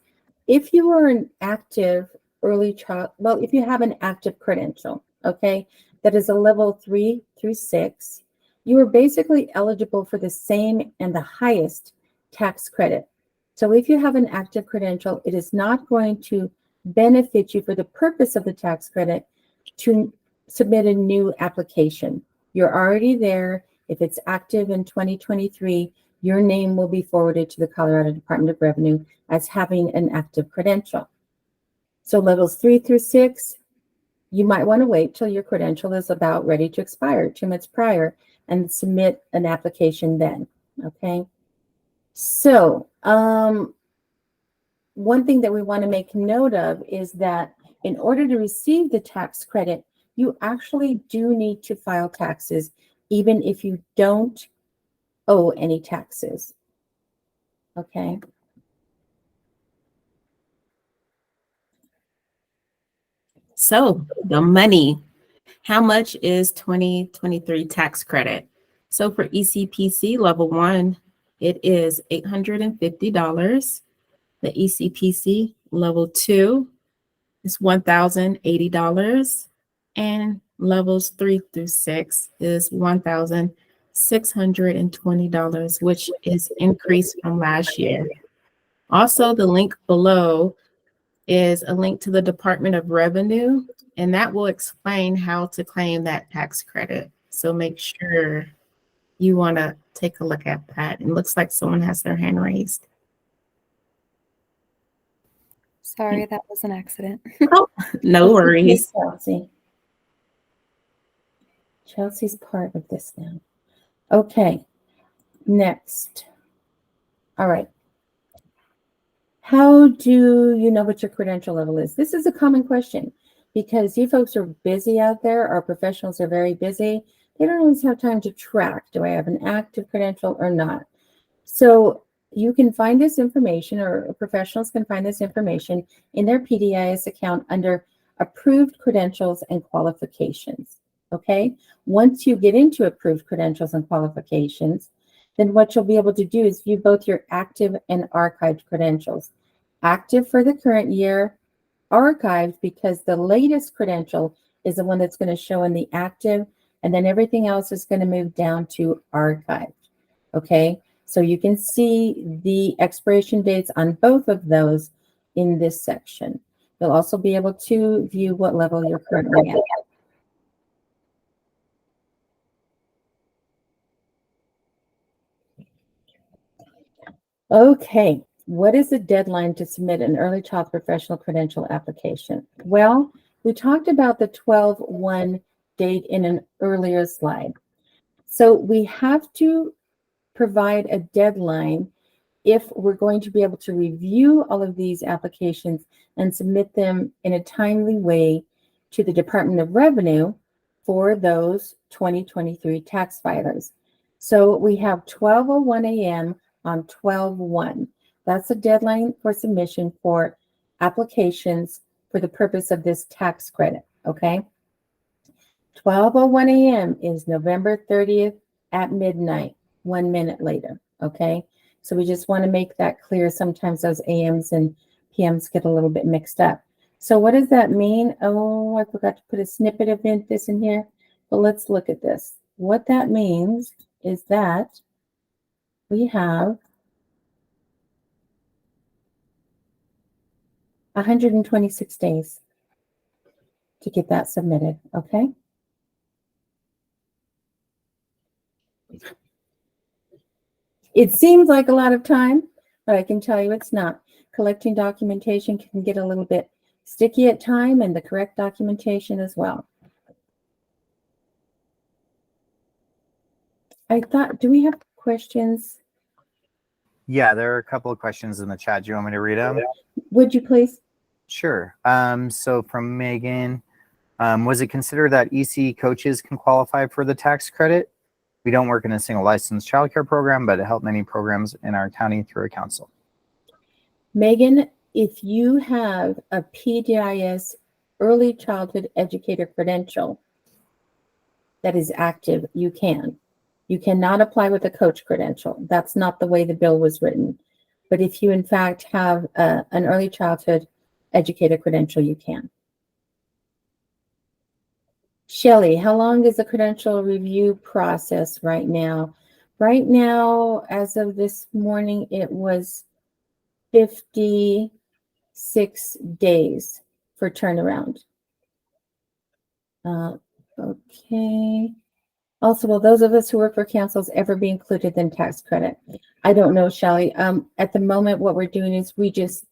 if you are an active early child, well, if you have an active credential, okay, that is a level 3 through 6, you are basically eligible for the same and the highest tax credit. So if you have an active credential, it is not going to benefit you for the purpose of the tax credit to submit a new application. You're already there. If it's active in 2023, your name will be forwarded to the Colorado Department of Revenue as having an active credential. So levels 3 through 6, you might want to wait till your credential is about ready to expire 2 months prior and submit an application then. Okay. So one thing that we want to make note of is that in order to receive the tax credit, you actually do need to file taxes, even if you don't owe any taxes. Okay. So the money, how much is 2023 tax credit? So for ECPC level 1, it is $850. The ECPC level 2 is $1,080. And levels 3 through 6 is $1,620, which is increased from last year. Also, the link below is a link to the Department of Revenue, and that will explain how to claim that tax credit. So make sure you want to take a look at that. It looks like someone has their hand raised. Sorry, that was an accident. Oh, no worries. Chelsea. Chelsea's part of this now. Okay, next. All right. How do you know what your credential level is? This is a common question because you folks are busy out there. Our professionals are very busy. They don't always have time to track. Do I have an active credential or not? So you can find this information, or professionals can find this information in their PDIS account under approved credentials and qualifications. Okay. Once you get into approved credentials and qualifications, then what you'll be able to do is view both your active and archived credentials. Active for the current year, archived because the latest credential is the one that's going to show in the active, and then everything else is going to move down to archived. Okay, so you can see the expiration dates on both of those in this section. You'll also be able to view what level you're currently at. Okay, what is the deadline to submit an early child professional credential application? Well, we talked about the 12/1 date in an earlier slide. So we have to provide a deadline if we're going to be able to review all of these applications and submit them in a timely way to the Department of Revenue for those 2023 tax filers. So we have 12:01 a.m. on 12/1. That's the deadline for submission for applications for the purpose of this tax credit, okay? 12:01 a.m. is November 30th at midnight, 1 minute later, okay? So we just want to make that clear. Sometimes those AMs and PMs get a little bit mixed up. So what does that mean? Oh, I forgot to put a snippet of this in here, but let's look at this. What that means is that we have 126 days to get that submitted, okay? It seems like a lot of time, but I can tell you it's not. Collecting documentation can get a little bit sticky at time, and the correct documentation as well. I thought, do we have questions? Yeah, there are a couple of questions in the chat. Do you want me to read them? Would you please? Sure. So from Megan, was it considered that EC coaches can qualify for the tax credit? We don't work in a single licensed childcare program, but help many programs in our county through a council. Megan, if you have a PDIS early childhood educator credential that is active, you can. You cannot apply with a coach credential. That's not the way the bill was written. But if you, in fact, have an early childhood educator credential, you can. Shelley, how long is the credential review process right now? Right now, as of this morning, it was 56 days for turnaround. Okay. Also, will those of us who work for councils ever be included in tax credit? I don't know, Shelley. At the moment, what we're doing is we just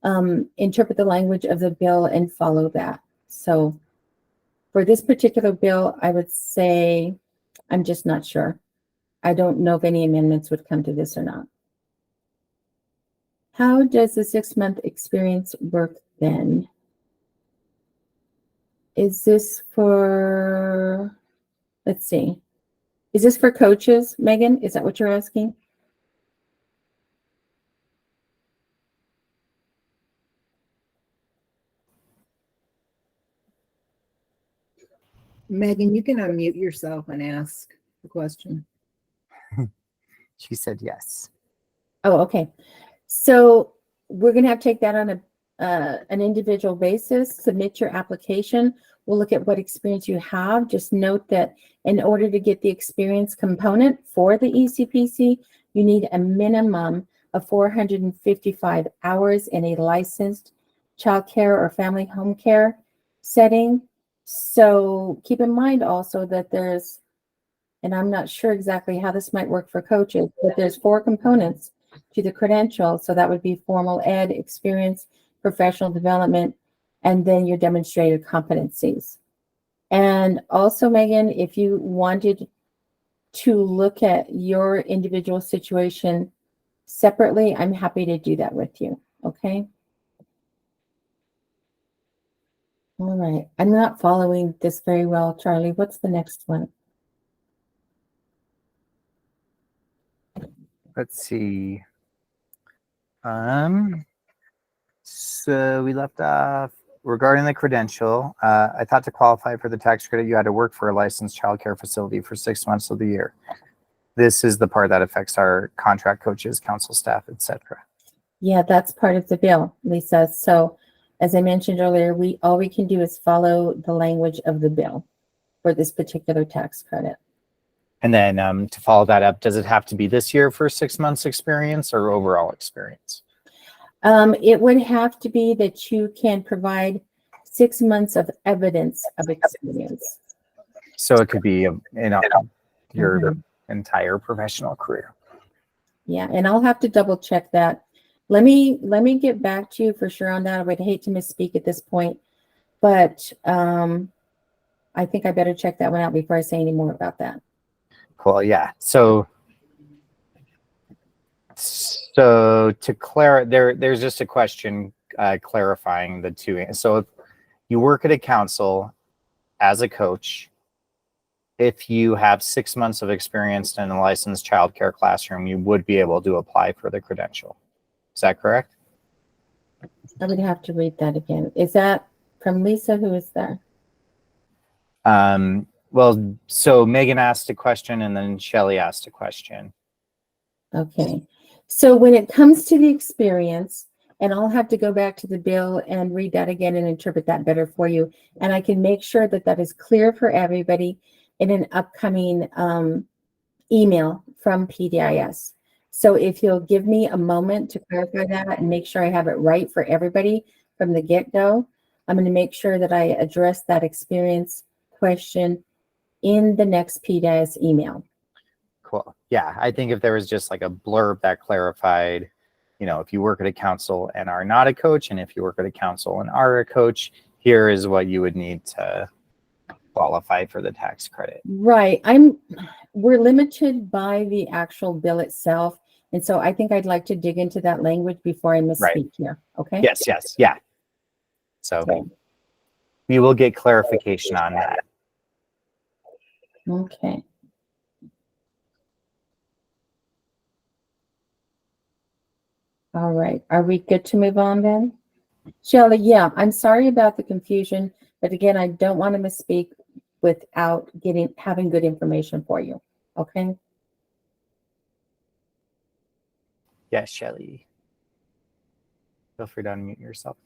interpret the language of the bill and follow that. So For this particular bill, I would say I'm just not sure. I don't know if any amendments would come to this or not. How does the 6-month experience work then? Is this for, let's see, is this for coaches, Megan? Is that what you're asking? Megan, you can unmute yourself and ask the question. She said yes. Oh, okay. So we're going to have to take that on an individual basis, submit your application. We'll look at what experience you have. Just note that in order to get the experience component for the ECPC, you need a minimum of 455 hours in a licensed child care or family home care setting. So keep in mind also that there's, and I'm not sure exactly how this might work for coaches, but there's 4 components to the credential. So that would be formal ed, experience, professional development, and then your demonstrated competencies. And also, Megan, if you wanted to look at your individual situation separately, I'm happy to do that with you. Okay. All right. I'm not following this very well, Charlie. What's the next one? Let's see. So we left off regarding the credential. I thought to qualify for the tax credit, you had to work for a licensed childcare facility for 6 months of the year. This is the part that affects our contract coaches, council staff, etc. Yeah, that's part of the bill, Lisa. So as I mentioned earlier, all we can do is follow the language of the bill for this particular tax credit. And then to follow that up, does it have to be this year for 6 months experience or overall experience? It would have to be that you can provide 6 months of evidence of experience. So it could be, your entire professional career. Yeah, and I'll have to double check that. Let me get back to you for sure on that. I would hate to misspeak at this point, but I think I better check that one out before I say any more about that. Cool. Yeah. So to clarify, there's just a question clarifying the two. So if you work at a council as a coach, if you have 6 months of experience in a licensed childcare classroom, you would be able to apply for the credential. Is that correct? I would have to read that again. Is that from Lisa? Who is there? Well, so Megan asked a question and then Shelley asked a question. Okay. So when it comes to the experience, and I'll have to go back to the bill and read that again and interpret that better for you. And I can make sure that that is clear for everybody in an upcoming email from PDIS. So if you'll give me a moment to clarify that and make sure I have it right for everybody from the get-go, I'm going to make sure that I address that experience question in the next PDIS email. Cool. Yeah, I think if there was just like a blurb that clarified, if you work at a council and are not a coach, and if you work at a council and are a coach, here is what you would need to qualify for the tax credit. Right. We're limited by the actual bill itself. And so I think I'd like to dig into that language before I misspeak here. Okay. Yes. Yeah. So Okay. we will get clarification on that. Okay. All right. Are we good to move on then? Shelley, yeah, I'm sorry about the confusion, but again, I don't want to misspeak without having good information for you. Okay. Yes, Shelley. Feel free to unmute yourself.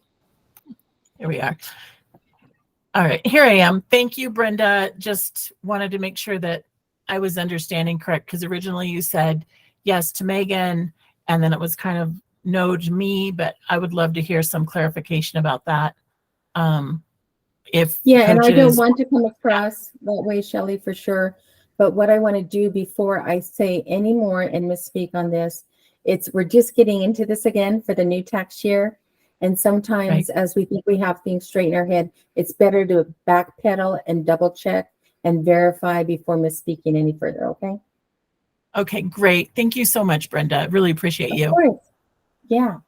Here we are. All right, here I am. Thank you, Brenda. Just wanted to make sure that I was understanding correct, because originally you said yes to Megan, and then it was kind of no to me, but I would love to hear some clarification about that. If Yeah, and I don't coaches- want to come across that way, Shelley, for sure. But what I want to do before I say any more and misspeak on this, we're just getting into this again for the new tax year. And sometimes as we think we have things straight in our head, it's better to backpedal and double check and verify before misspeaking any further, okay? Okay, great. Thank you so much, Brenda. Really appreciate you. Of course. Yeah.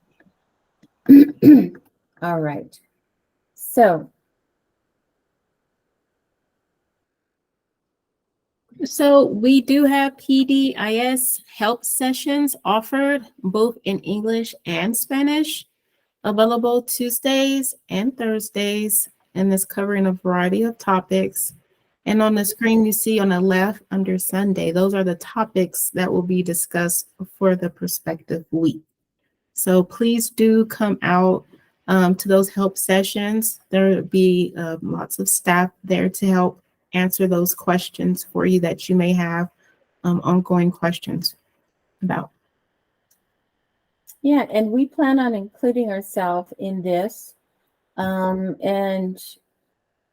All right. So So we do have PDIS help sessions offered both in English and Spanish, available Tuesdays and Thursdays, and it's covering a variety of topics. And on the screen you see on the left under Sunday, those are the topics that will be discussed for the prospective week. So please do come out to those help sessions. There will be lots of staff there to help answer those questions for you that you may have ongoing questions about. yeah, and we plan on including ourselves in this. And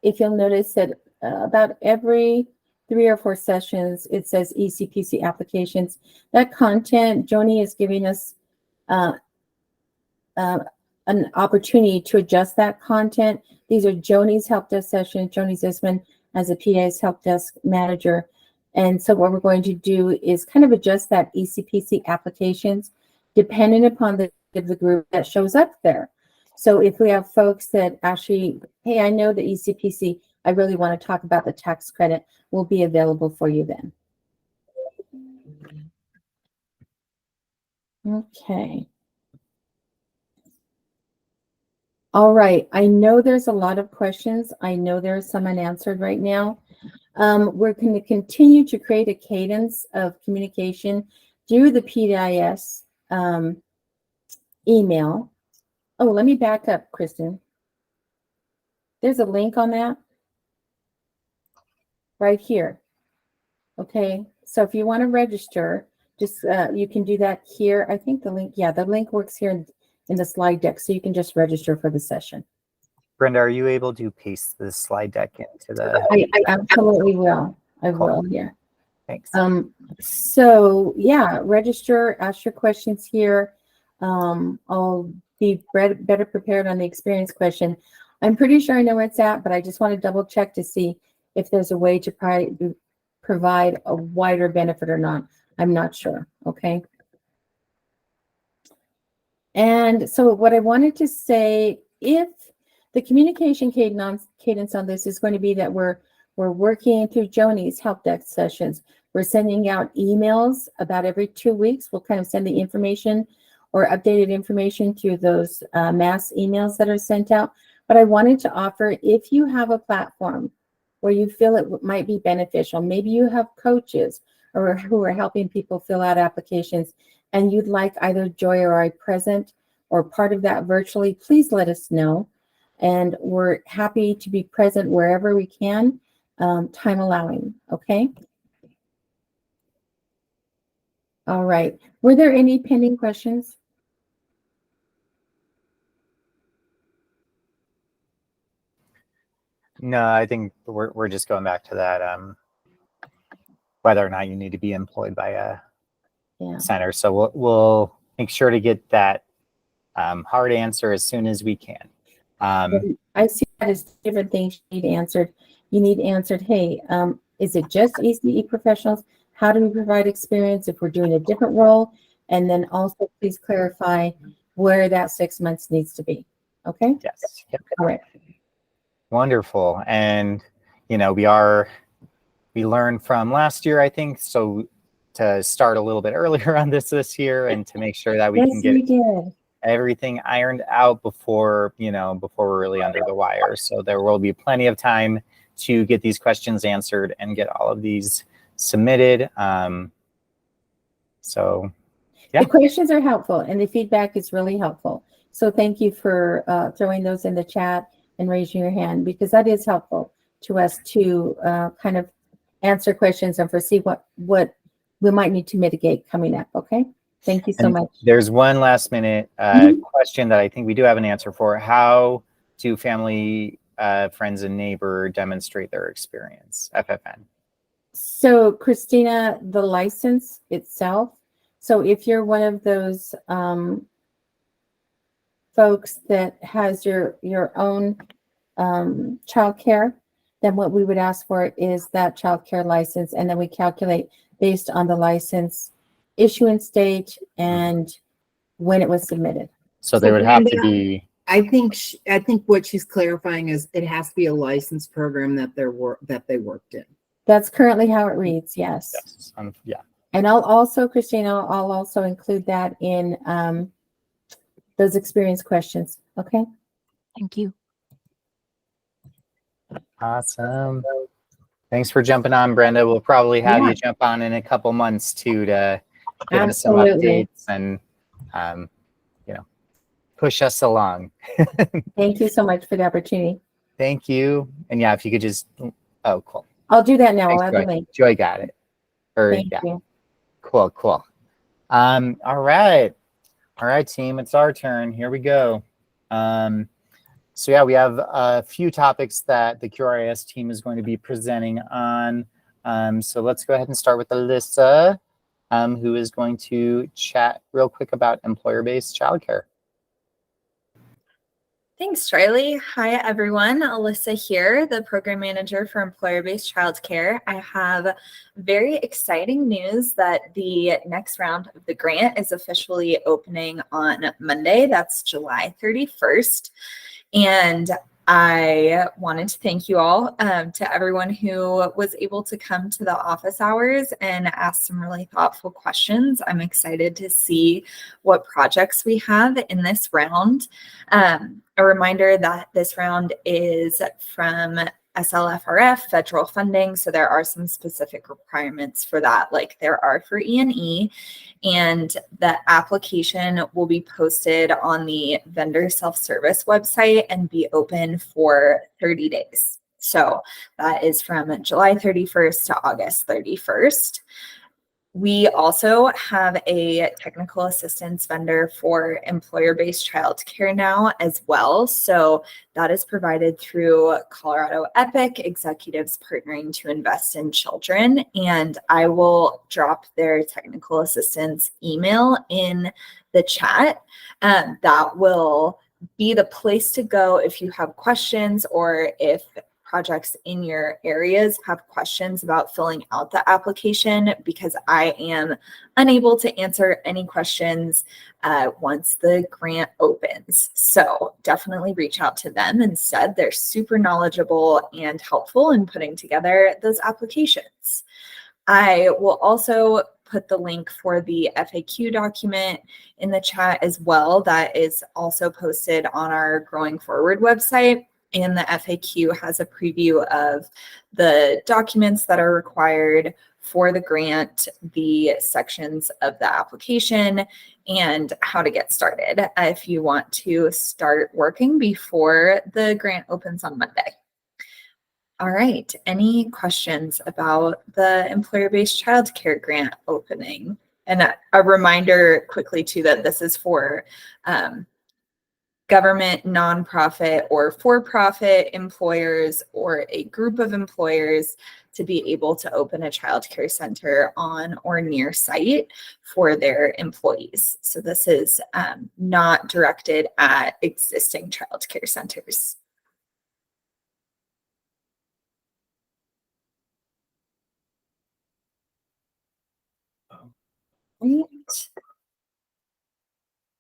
if you'll notice that about every 3 or 4 sessions, it says ECPC applications. That content, Joni is giving us an opportunity to adjust that content. These are Joni's help desk sessions. Joni Zisman as a PA's help desk manager. And so what we're going to do is kind of adjust that ECPC applications depending upon the group that shows up there. So if we have folks that actually, hey, I know the ECPC, I really want to talk about the tax credit, will be available for you then. Okay. All right. I know there's a lot of questions. I know there's some unanswered right now. We're going to continue to create a cadence of communication through the PDIS email. Oh, let me back up, Kristen. There's a link on that right here. Okay, so if you want to register, just you can do that here. I think the link, yeah, the link works here in the slide deck, so you can just register for the session. Brenda, are you able to paste the slide deck into the? I absolutely will. I will, yeah. Thanks. So yeah, register, ask your questions here. I'll be better prepared on the experience question. I'm pretty sure I know where it's at, but I just want to double check to see if there's a way to provide a wider benefit or not. I'm not sure, okay? And so what I wanted to say, if the communication cadence on this is going to be that we're working through Joni's help desk sessions. We're sending out emails about every 2 weeks. We'll kind of send the information or updated information through those mass emails that are sent out. But I wanted to offer, if you have a platform where you feel it might be beneficial, maybe you have coaches or who are helping people fill out applications, and you'd like either Joy or I present or part of that virtually, please let us know. And we're happy to be present wherever we can, time allowing, okay? All right, were there any pending questions? No, I think we're just going back to that, whether or not you need to be employed by a center. So we'll make sure to get that hard answer as soon as we can. I see that as different things you need answered. You need answered, hey, is it just ECE professionals? How do we provide experience if we're doing a different role? And then also please clarify where that 6 months needs to be. Okay? Yes. Yep. All right. Wonderful. And, you know, we learned from last year, I think, so to start a little bit earlier on this year and to make sure that we can get everything ironed out before we're really under the wire. So there will be plenty of time to get these questions answered and get all of these submitted. So yeah. The questions are helpful and the feedback is really helpful. So thank you for throwing those in the chat and raising your hand, because that is helpful to us to kind of answer questions and foresee what we might need to mitigate coming up. Okay. Thank you so much. There's one last minute question that I think we do have an answer for. How do family, friends, and neighbor demonstrate their experience? FFN. So Christina, the license itself. So if you're one of those folks that has your own childcare, then what we would ask for is that childcare license, and then we calculate based on the license issuance date and when it was submitted. So there would have to Brenda, be, I think what she's clarifying is it has to be a licensed program that they worked in. That's currently how it reads, yes. yes, yeah. And I'll also, Christina, I'll also include that in those experience questions, okay? Thank you. Awesome. Thanks for jumping on, Brenda. We'll probably have Yeah. you jump on in a couple months too to give us some Absolutely. updates and push us along. Thank you so much for the opportunity. Thank you. And yeah, if you could just, oh, cool. I'll do that now. Thanks, I'll add the Joy. link. Joy got it. Thank Yeah. you. Cool. All right, team, it's our turn. Here we go. So yeah, we have a few topics that the QRIS team is going to be presenting on. So let's go ahead and start with Alyssa, who is going to chat real quick about employer-based childcare. Thanks, Charlie. Hi, everyone. Alyssa here, the program manager for employer-based childcare. I have very exciting news that the next round of the grant is officially opening on Monday. That's July 31st. And I wanted to thank you all, to everyone who was able to come to the office hours and ask some really thoughtful questions. I'm excited to see what projects we have in this round. A reminder that this round is from SLFRF federal funding, so there are some specific requirements for that, like there are for E&E, and the application will be posted on the vendor self-service website and be open for 30 days. So that is from July 31st to August 31st. We also have a technical assistance vendor for employer-based childcare now as well. So that is provided through Colorado Epic, executives partnering to invest in children. And I will drop their technical assistance email in the chat. That will be the place to go if you have questions, or if projects in your areas have questions about filling out the application, because I am unable to answer any questions once the grant opens. So definitely reach out to them instead. They're super knowledgeable and helpful in putting together those applications. I will also put the link for the FAQ document in the chat as well. That is also posted on our Growing Forward website. And the FAQ has a preview of the documents that are required for the grant, the sections of the application, and how to get started if you want to start working before the grant opens on Monday. All right, any questions about the employer-based childcare grant opening? And a reminder quickly too that this is for government, nonprofit, or for-profit employers, or a group of employers to be able to open a childcare center on or near site for their employees. So this is not directed at existing childcare centers. Great.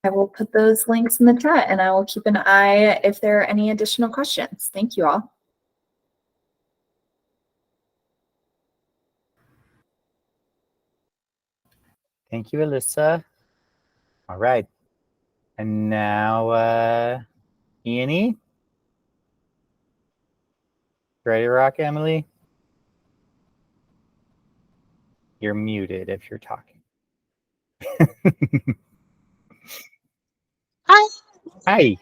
I will put those links in the chat, and I will keep an eye if there are any additional questions. Thank you all. Thank you, Alyssa. All right. And now, E&E. Ready to rock, Emily? You're muted if you're talking. Hi. Hi.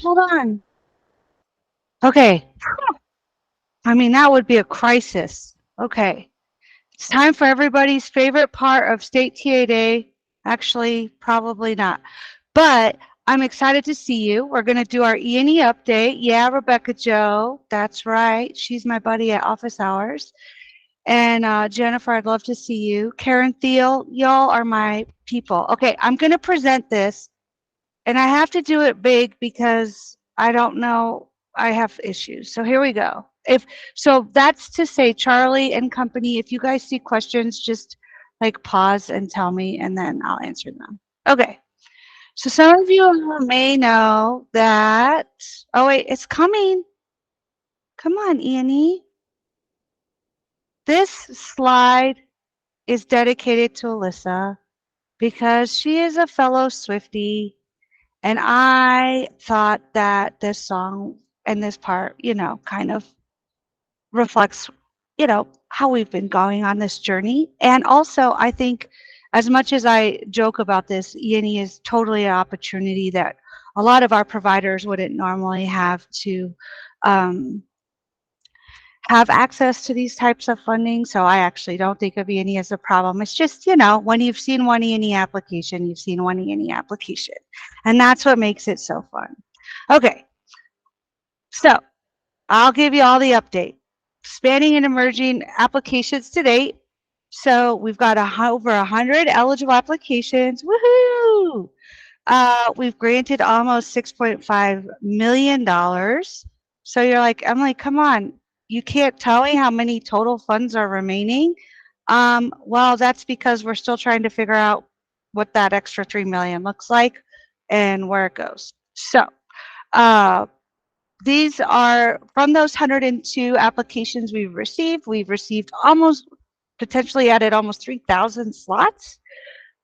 Hold on. Okay. I mean, that would be a crisis. Okay. It's time for everybody's favorite part of State TA Day. Actually, probably not. But I'm excited to see you. We're going to do our E&E update. Yeah, Rebecca Jo. That's right. She's my buddy at office hours. And Jennifer, I'd love to see you. Karen Thiel, y'all are my people. Okay, I'm going to present this And I have to do it big because I don't know, I have issues. So here we go. So that's to say, Charlie and company, if you guys see questions, just like pause and tell me, and then I'll answer them. Okay. So some of you may know that, oh wait, it's coming. Come on, Ian. This slide is dedicated to Alyssa because she is a fellow Swiftie, and I thought that this song and this part, kind of reflects, how we've been going on this journey. And also, I think as much as I joke about this, E&E is totally an opportunity that a lot of our providers wouldn't normally have to have access to these types of funding. So I actually don't think of E&E as a problem. It's just, when you've seen one E&E application, you've seen one E&E application. And that's what makes it so fun. Okay. So I'll give you all the update. Spanning and emerging applications to date. So we've got over 100 eligible applications. Woohoo! We've granted almost $6.5 million. So you're like, Emily, come on. You can't tell me how many total funds are remaining. Well, that's because we're still trying to figure out what that extra $3 million looks like and where it goes. So these are from those 102 applications we've received almost, potentially added almost 3,000 slots.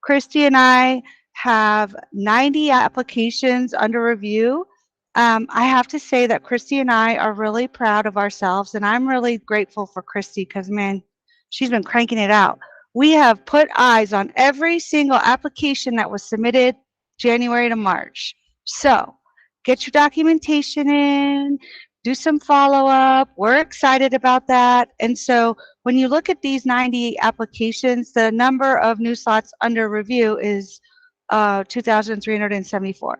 Christy and I have 90 applications under review. I have to say that Christy and I are really proud of ourselves, and I'm really grateful for Christy because, man, she's been cranking it out. We have put eyes on every single application that was submitted January to March. So get your documentation in, do some follow-up. We're excited about that. And so when you look at these 90 applications, the number of new slots under review is 2,374.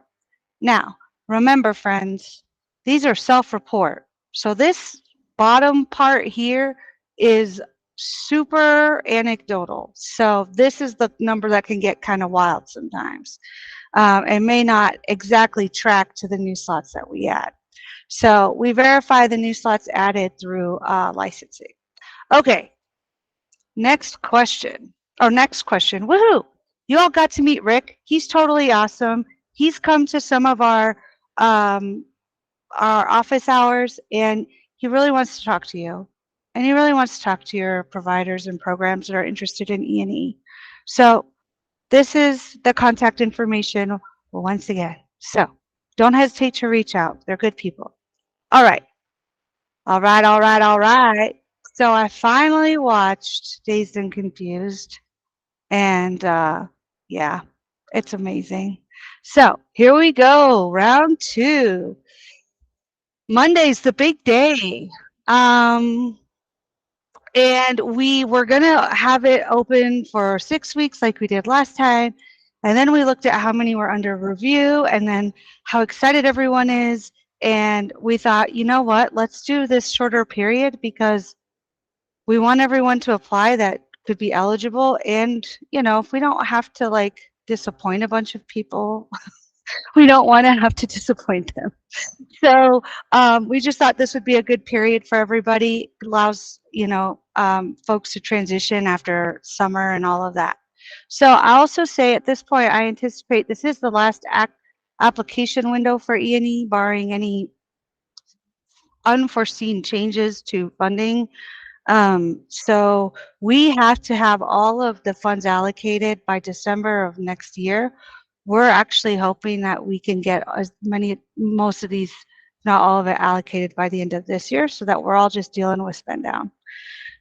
Now, remember, friends, these are self-report. So this bottom part here is super anecdotal. So this is the number that can get kind of wild sometimes. And may not exactly track to the new slots that we add. So we verify the new slots added through licensing. Okay, next question. Woohoo! You all got to meet Rick. He's totally awesome. He's come to some of our office hours, and he really wants to talk to you. And he really wants to talk to your providers and programs that are interested in E&E. So this is the contact information once again. So don't hesitate to reach out. They're good people. All right. So I finally watched Dazed and Confused. And yeah, it's amazing. So here we go. Round 2. Monday's the big day. And we were going to have it open for 6 weeks like we did last time. And then we looked at how many were under review and then how excited everyone is. And we thought, you know what, let's do this shorter period because we want everyone to apply that could be eligible. And, if we don't have to disappoint a bunch of people, we don't want to have to disappoint them. So we just thought this would be a good period for everybody. It allows, folks to transition after summer and all of that. So I also say at this point, I anticipate this is the last application window for E&E, barring any unforeseen changes to funding. So we have to have all of the funds allocated by December of next year. We're actually hoping that we can get most of these, not all of it, allocated by the end of this year so that we're all just dealing with spend down.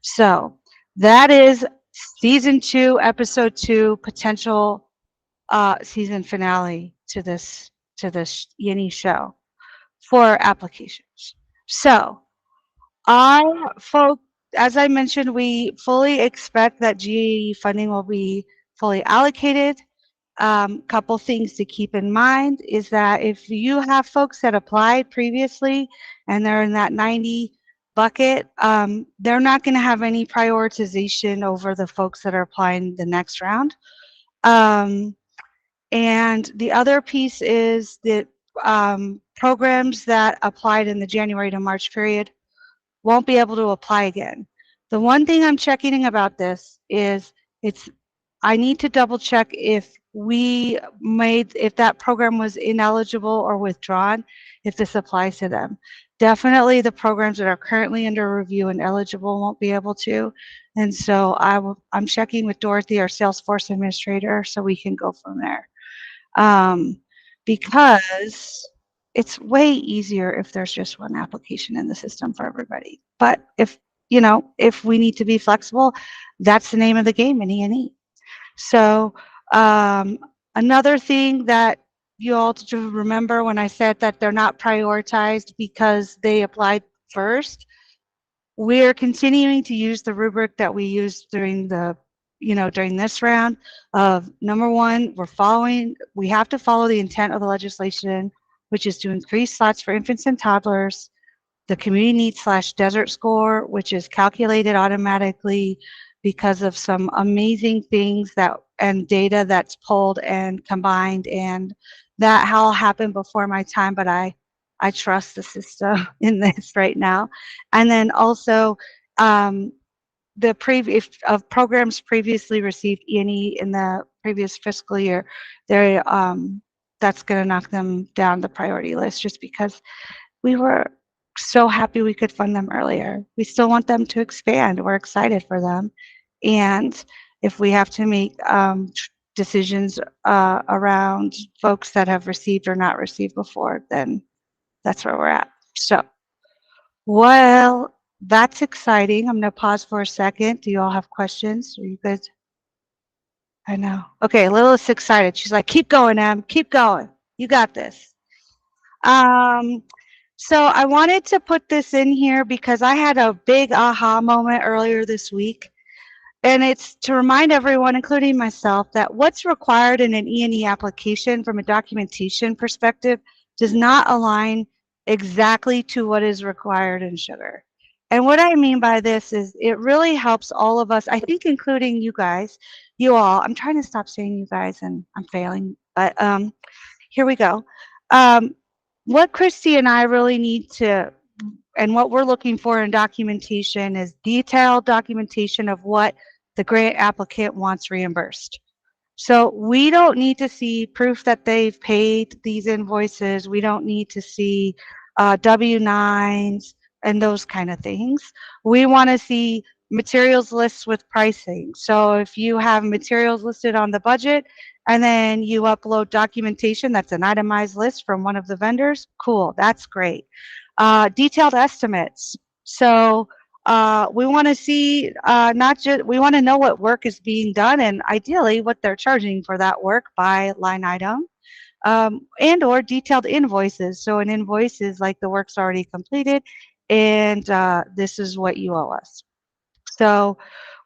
So that is season 2, episode 2, potential season finale to this E&E show for applications. So as I mentioned, we fully expect that GAE funding will be fully allocated. Couple things to keep in mind is that if you have folks that applied previously and they're in that 90 bucket, they're not going to have any prioritization over the folks that are applying the next round. And the other piece is that programs that applied in the January to March period won't be able to apply again. The one thing I'm checking about this is I need to double check if that program was ineligible or withdrawn, if this applies to them. Definitely the programs that are currently under review and eligible won't be able to. And so I'm checking with Dorothy, our Salesforce administrator, so we can go from there. Because it's way easier if there's just one application in the system for everybody. But if we need to be flexible, that's the name of the game in E&E. So another thing that you all to remember when I said that they're not prioritized because they applied first, we're continuing to use the rubric that we used during this round of number one, we have to follow the intent of the legislation, which is to increase slots for infants and toddlers, the community needs / desert score, which is calculated automatically because of some amazing things and data that's pulled and combined, and that all happened before my time, but I trust the system in this right now. And then also of programs previously received E&E in the previous fiscal year, that's going to knock them down the priority list just because we were so happy we could fund them earlier. We still want them to expand. We're excited for them. And if we have to make decisions around folks that have received or not received before, then that's where we're at. So, well, that's exciting. I'm going to pause for a second. Do you all have questions? Are you good? I know. Okay, Lilith's excited. She's like, keep going, Em. Keep going. You got this. So I wanted to put this in here because I had a big aha moment earlier this week. And it's to remind everyone, including myself, that what's required in an E&E application from a documentation perspective does not align exactly to what is required in Sugar. And what I mean by this is it really helps all of us, I think including you guys, you all. I'm trying to stop saying you guys and I'm failing, but here we go. What Christy and I really need to, and what we're looking for in documentation is detailed documentation of what the grant applicant wants reimbursed. So we don't need to see proof that they've paid these invoices. We don't need to see W-9s and those kind of things. We want to see materials lists with pricing. So if you have materials listed on the budget and then you upload documentation that's an itemized list from one of the vendors, cool, that's great. Detailed estimates. So we want to see we want to know what work is being done and ideally what they're charging for that work by line item, and or detailed invoices. So an invoice is like the work's already completed and this is what you owe us. So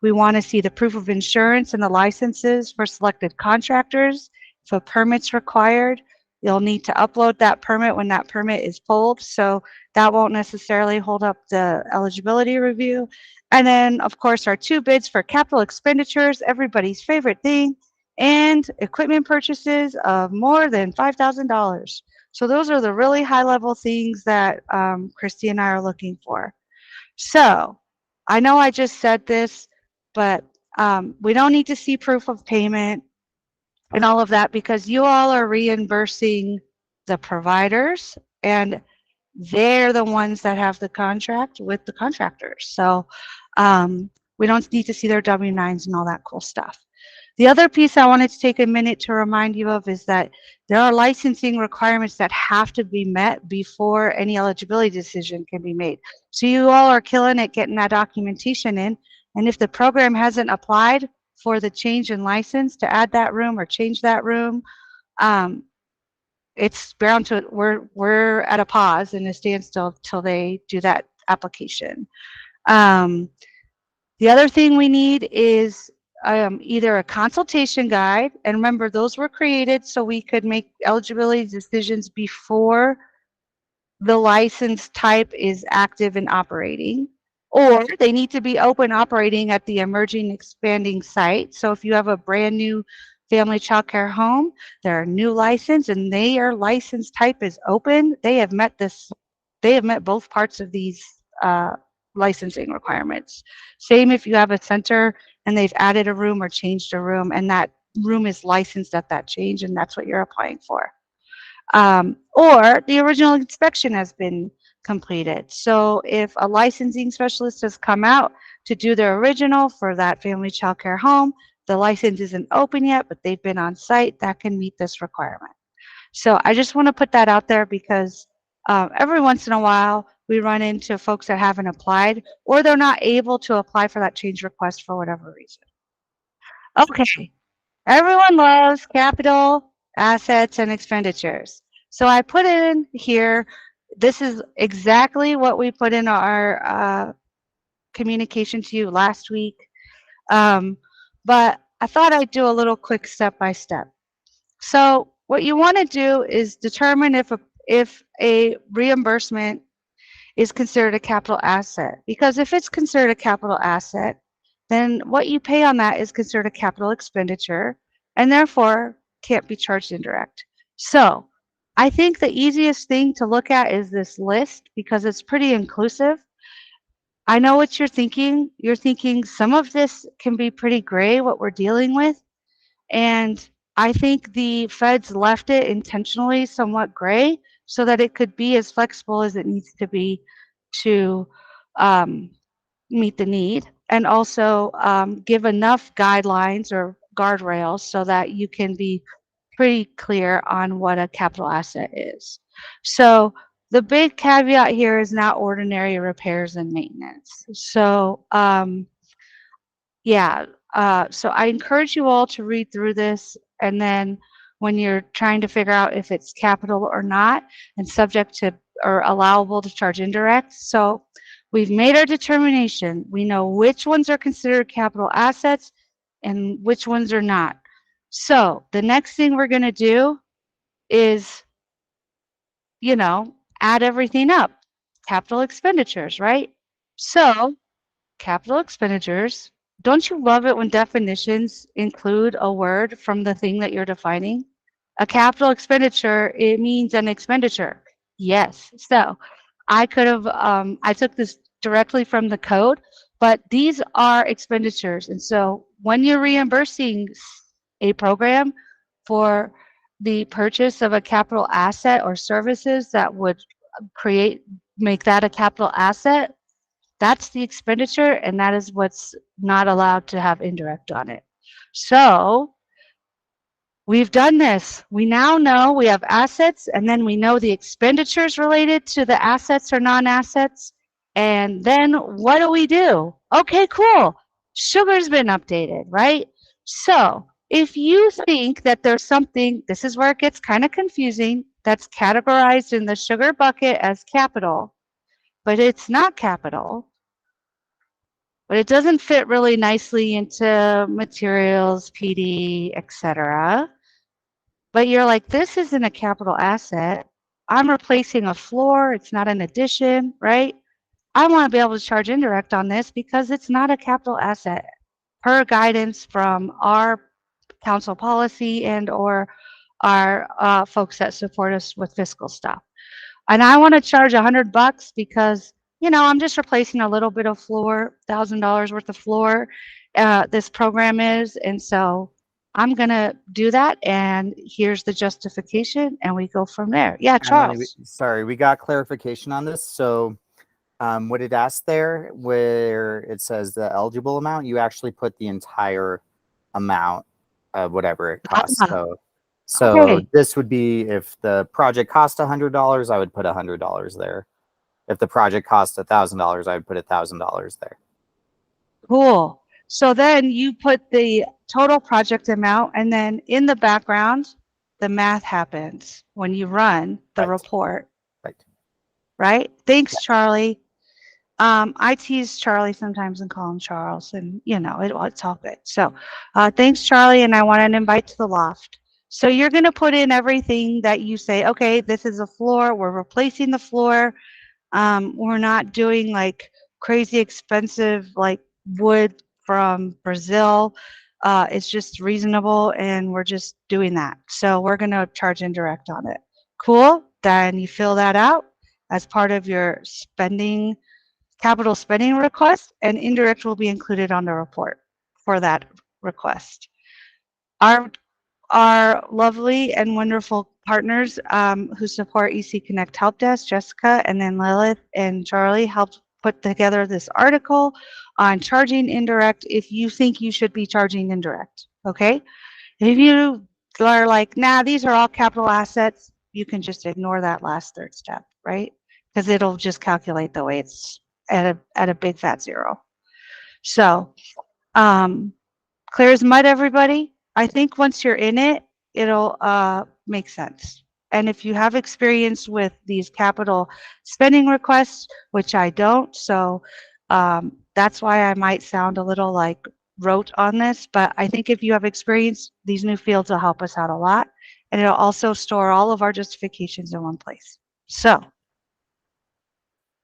we want to see the proof of insurance and the licenses for selected contractors. If a permit's required, you'll need to upload that permit when that permit is pulled. So that won't necessarily hold up the eligibility review. And then, of course, our 2 bids for capital expenditures, everybody's favorite thing, and equipment purchases of more than $5,000. So those are the really high-level things that Christy and I are looking for. So I know I just said this, but we don't need to see proof of payment and all of that because you all are reimbursing the providers and they're the ones that have the contract with the contractors. So we don't need to see their W-9s and all that cool stuff. The other piece I wanted to take a minute to remind you of is that there are licensing requirements that have to be met before any eligibility decision can be made. So you all are killing it getting that documentation in. And if the program hasn't applied for the change in license to add that room or change that room, it's bound to, we're at a pause and a standstill till they do that application. The other thing we need is either a consultation guide, and remember those were created so we could make eligibility decisions before the license type is active and operating, or they need to be open operating at the emerging expanding site. So if you have a brand new family child care home. They're a new license and their license type is open. They have met both parts of these licensing requirements. Same if you have a center and they've added a room or changed a room and that room is licensed at that change and that's what you're applying for. Or the original inspection has been completed. So if a licensing specialist has come out to do their original for that family child care home, the license isn't open yet, but they've been on site, that can meet this requirement. So I just want to put that out there because every once in a while we run into folks that haven't applied or they're not able to apply for that change request for whatever reason. Okay, everyone loves capital assets and expenditures. So I put in here, this is exactly what we put in our communication to you last week. But I thought I'd do a little quick step-by-step. So what you want to do is determine if a reimbursement is considered a capital asset. Because if it's considered a capital asset, then what you pay on that is considered a capital expenditure and therefore can't be charged indirect. So I think the easiest thing to look at is this list because it's pretty inclusive. I know what you're thinking. You're thinking some of this can be pretty gray, what we're dealing with. And I think the feds left it intentionally somewhat gray so that it could be as flexible as it needs to be to meet the need and also give enough guidelines or guardrails so that you can be pretty clear on what a capital asset is. So the big caveat here is not ordinary repairs and maintenance. So yeah, so I encourage you all to read through this and then when you're trying to figure out if it's capital or not and subject to or allowable to charge indirect. So we've made our determination. We know which ones are considered capital assets and which ones are not. So the next thing we're going to do is, you know, add everything up. Capital expenditures, right? So capital expenditures, don't you love it when definitions include a word from the thing that you're defining? A capital expenditure, it means an expenditure. Yes. So I could have, I took this directly from the code, but these are expenditures. And so when you're reimbursing a program for the purchase of a capital asset or services that would make that a capital asset, that's the expenditure and that is what's not allowed to have indirect on it. So we've done this. We now know we have assets and then we know the expenditures related to the assets or non-assets. And then what do? Okay, cool. Sugar's been updated, right? So if you think that there's something, this is where it gets kind of confusing, that's categorized in the sugar bucket as capital, but it's not capital, but it doesn't fit really nicely into materials, PD, etc. But you're like, this isn't a capital asset. I'm replacing a floor. It's not an addition, right? I want to be able to charge indirect on this because it's not a capital asset per guidance from our council policy and or our folks that support us with fiscal stuff. And I want to charge $100 because, you know, I'm just replacing a little bit of floor, $1,000 worth of floor. This program is, and so I'm going to do that. And here's the justification and we go from there. Yeah, Charles. Emily, sorry, we got clarification on this. So what it asked there, where it says the eligible amount, you actually put the entire amount of whatever it costs. So Okay. this would be if the project cost $100, I would put $100 there. If the project cost $1,000, I would put $1,000 there. Cool. So then you put the total project amount and then in the background, the math happens when you run the report. Right? Thanks, Charlie. I tease Charlie sometimes and call him Charles and you know, it's all good. So thanks, Charlie. And I want an invite to the loft. So you're going to put in everything that you say, okay, this is a floor. We're replacing the floor. We're not doing like crazy expensive, like wood from Brazil. It's just reasonable, and we're just doing that. So we're going to charge indirect on it. Cool. Then you fill that out as part of your spending, capital spending request, and indirect will be included on the report for that request. Our lovely and wonderful partners who support EC Connect Help Desk, Jessica, and then Lilith and Charlie helped put together this article on charging indirect if you think you should be charging indirect, okay? If you are like, nah, these are all capital assets, you can just ignore that last third step, right? Because it'll just calculate the way it's at a big fat zero. So, clear as mud, everybody. I think once you're in it, it'll make sense. And if you have experience with these capital spending requests, which I don't, so that's why I might sound a little like rote on this, but I think if you have experience, these new fields will help us out a lot. And it'll also store all of our justifications in one place. So,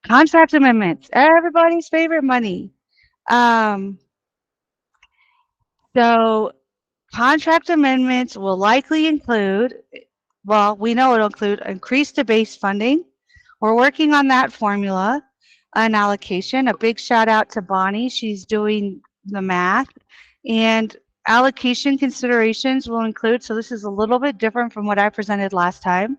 contract amendments, everybody's favorite money. So contract amendments will likely include, well, we know it'll include increase the base funding. We're working on that formula, an allocation. A big shout out to Bonnie. She's doing the math. And allocation considerations will include, so this is a little bit different from what I presented last time,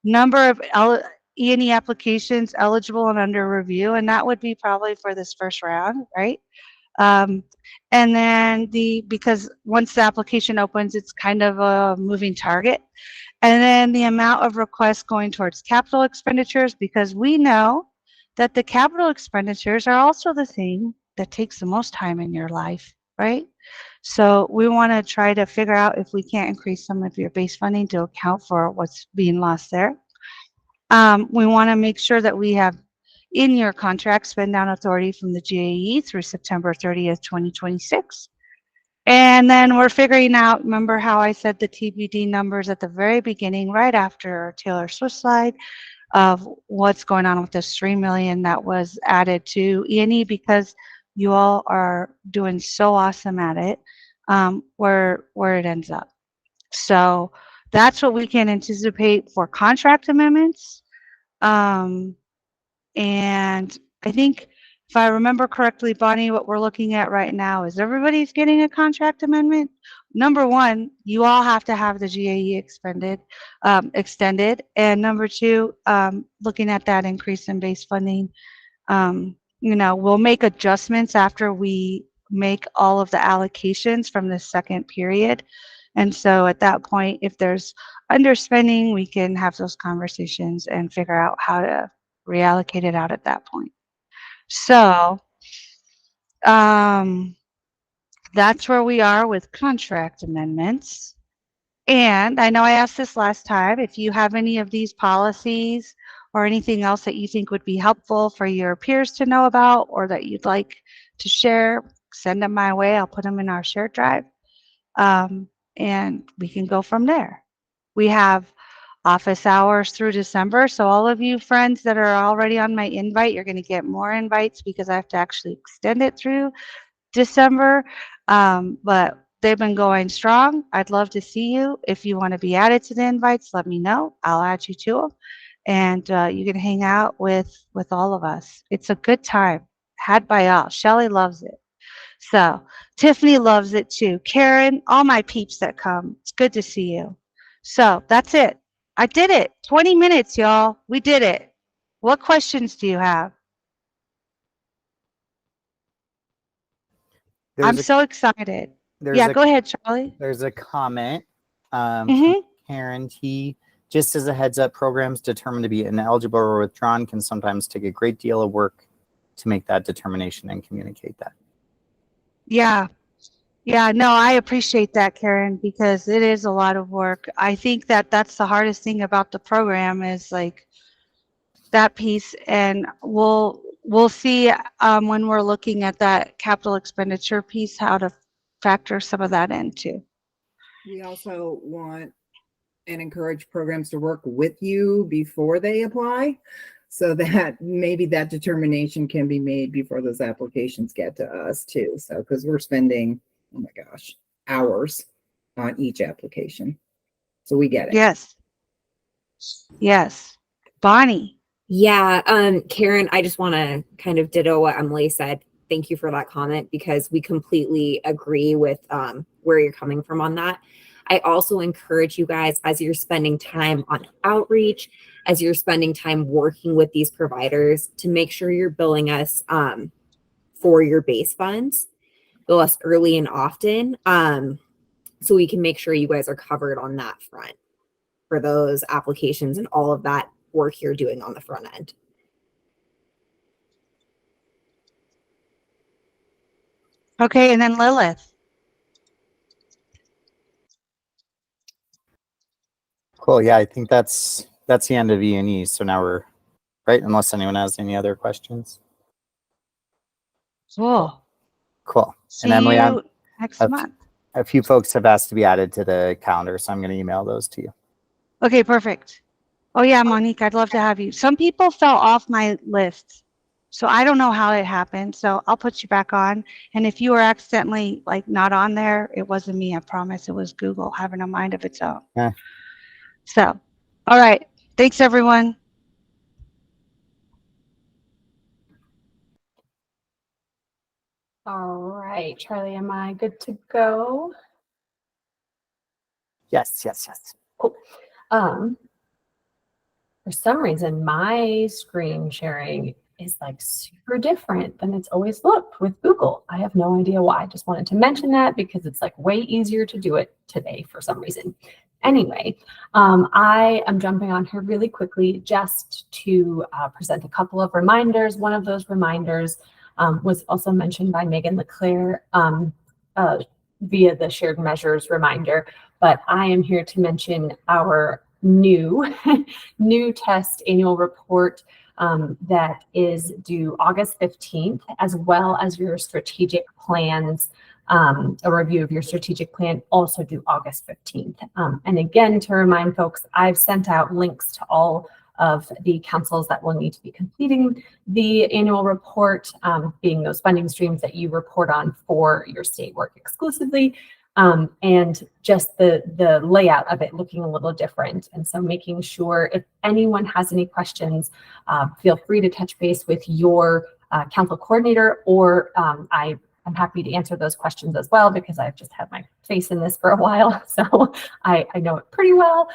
number of E&E applications eligible and under review, and that would be probably for this first round, right? And then because once the application opens, it's kind of a moving target. And then the amount of requests going towards capital expenditures, because we know that the capital expenditures are also the thing that takes the most time in your life, right? So we want to try to figure out if we can't increase some of your base funding to account for what's being lost there. We want to make sure that we have in your contract spend down authority from the GAE through September 30th, 2026. And then we're figuring out, remember how I said the TBD numbers at the very beginning, right after Taylor Swift slide, of what's going on with this 3 million that was added to E&E, because you all are doing so awesome at it, where it ends up. So that's what we can anticipate for contract amendments. And I think if I remember correctly, Bonnie, what we're looking at right now is everybody's getting a contract amendment. Number one, you all have to have the GAE extended. And number two, looking at that increase in base funding, we'll make adjustments after we make all of the allocations from the second period. And so at that point, if there's underspending, we can have those conversations and figure out how to reallocate it out at that point. So that's where we are with contract amendments. And I know I asked this last time, if you have any of these policies or anything else that you think would be helpful for your peers to know about or that you'd like to share, send them my way. I'll put them in our shared drive. And we can go from there. We have office hours through December. So all of you friends that are already on my invite, you're going to get more invites because I have to actually extend it through December. But they've been going strong. I'd love to see you. If you want to be added to the invites, let me know. I'll add you to them. And you can hang out with all of us. It's a good time. Had by all. Shelly loves it. So Tiffany loves it too. Karen, all my peeps that come. It's good to see you. So that's it. I did it. 20 minutes, y'all. We did it. What questions do you have? I'm so excited. Yeah, go ahead, Charlie. There's a comment from Karen T. Just as a heads up, programs determined to be ineligible or withdrawn can sometimes take a great deal of work to make that determination and communicate that. Yeah. Yeah, no, I appreciate that, Karen, because it is a lot of work. I think that that's the hardest thing about the program is like that piece. And we'll see when we're looking at that capital expenditure piece, how to factor some of that in too. We also want and encourage programs to work with you before they apply, so that maybe that determination can be made before those applications get to us too. So, because we're spending, oh my gosh, hours on each application. So we get it. Yes. Yes. Bonnie. Yeah, Karen, I just want to kind of ditto what Emily said. Thank you for that comment because we completely agree with where you're coming from on that. I also encourage you guys as you're spending time on outreach, as you're spending time working with these providers to make sure you're billing us for your base funds. Bill us early and often so we can make sure you guys are covered on that front for those applications and all of that work you're doing on the front end. Okay, and then Lilith. Cool. Yeah, I think that's the end of E&E. So now we're right, unless anyone has any other questions. Cool. Cool. See And Emily, you next month. a few folks have asked to be added to the calendar, so I'm going to email those to you. Okay, perfect. Oh yeah, Monique, I'd love to have you. Some people fell off my list, so I don't know how it happened. So I'll put you back on. And if you were accidentally like not on there, it wasn't me. I promise. It was Google having a mind of its own. Yeah. So, all right. Thanks, everyone. All right, Charlie, am I good to go? Yes, yes, yes. Cool. For some reason, my screen sharing is like super different than it's always looked with Google. I have no idea why. I just wanted to mention that because it's like way easier to do it today for some reason. Anyway, I am jumping on here really quickly just to present a couple of reminders. One of those reminders was also mentioned by Megan LeClaire via the shared measures reminder, but I am here to mention our new test annual report that is due August 15th, as well as your strategic plans, a review of your strategic plan also due August 15th. And again, to remind folks, I've sent out links to all of the councils that will need to be completing the annual report, being those funding streams that you report on for your state work exclusively, and just the layout of it looking a little different. And so making sure if anyone has any questions, feel free to touch base with your council coordinator, or I'm happy to answer those questions as well because I've just had my face in this for a while, so I know it pretty well.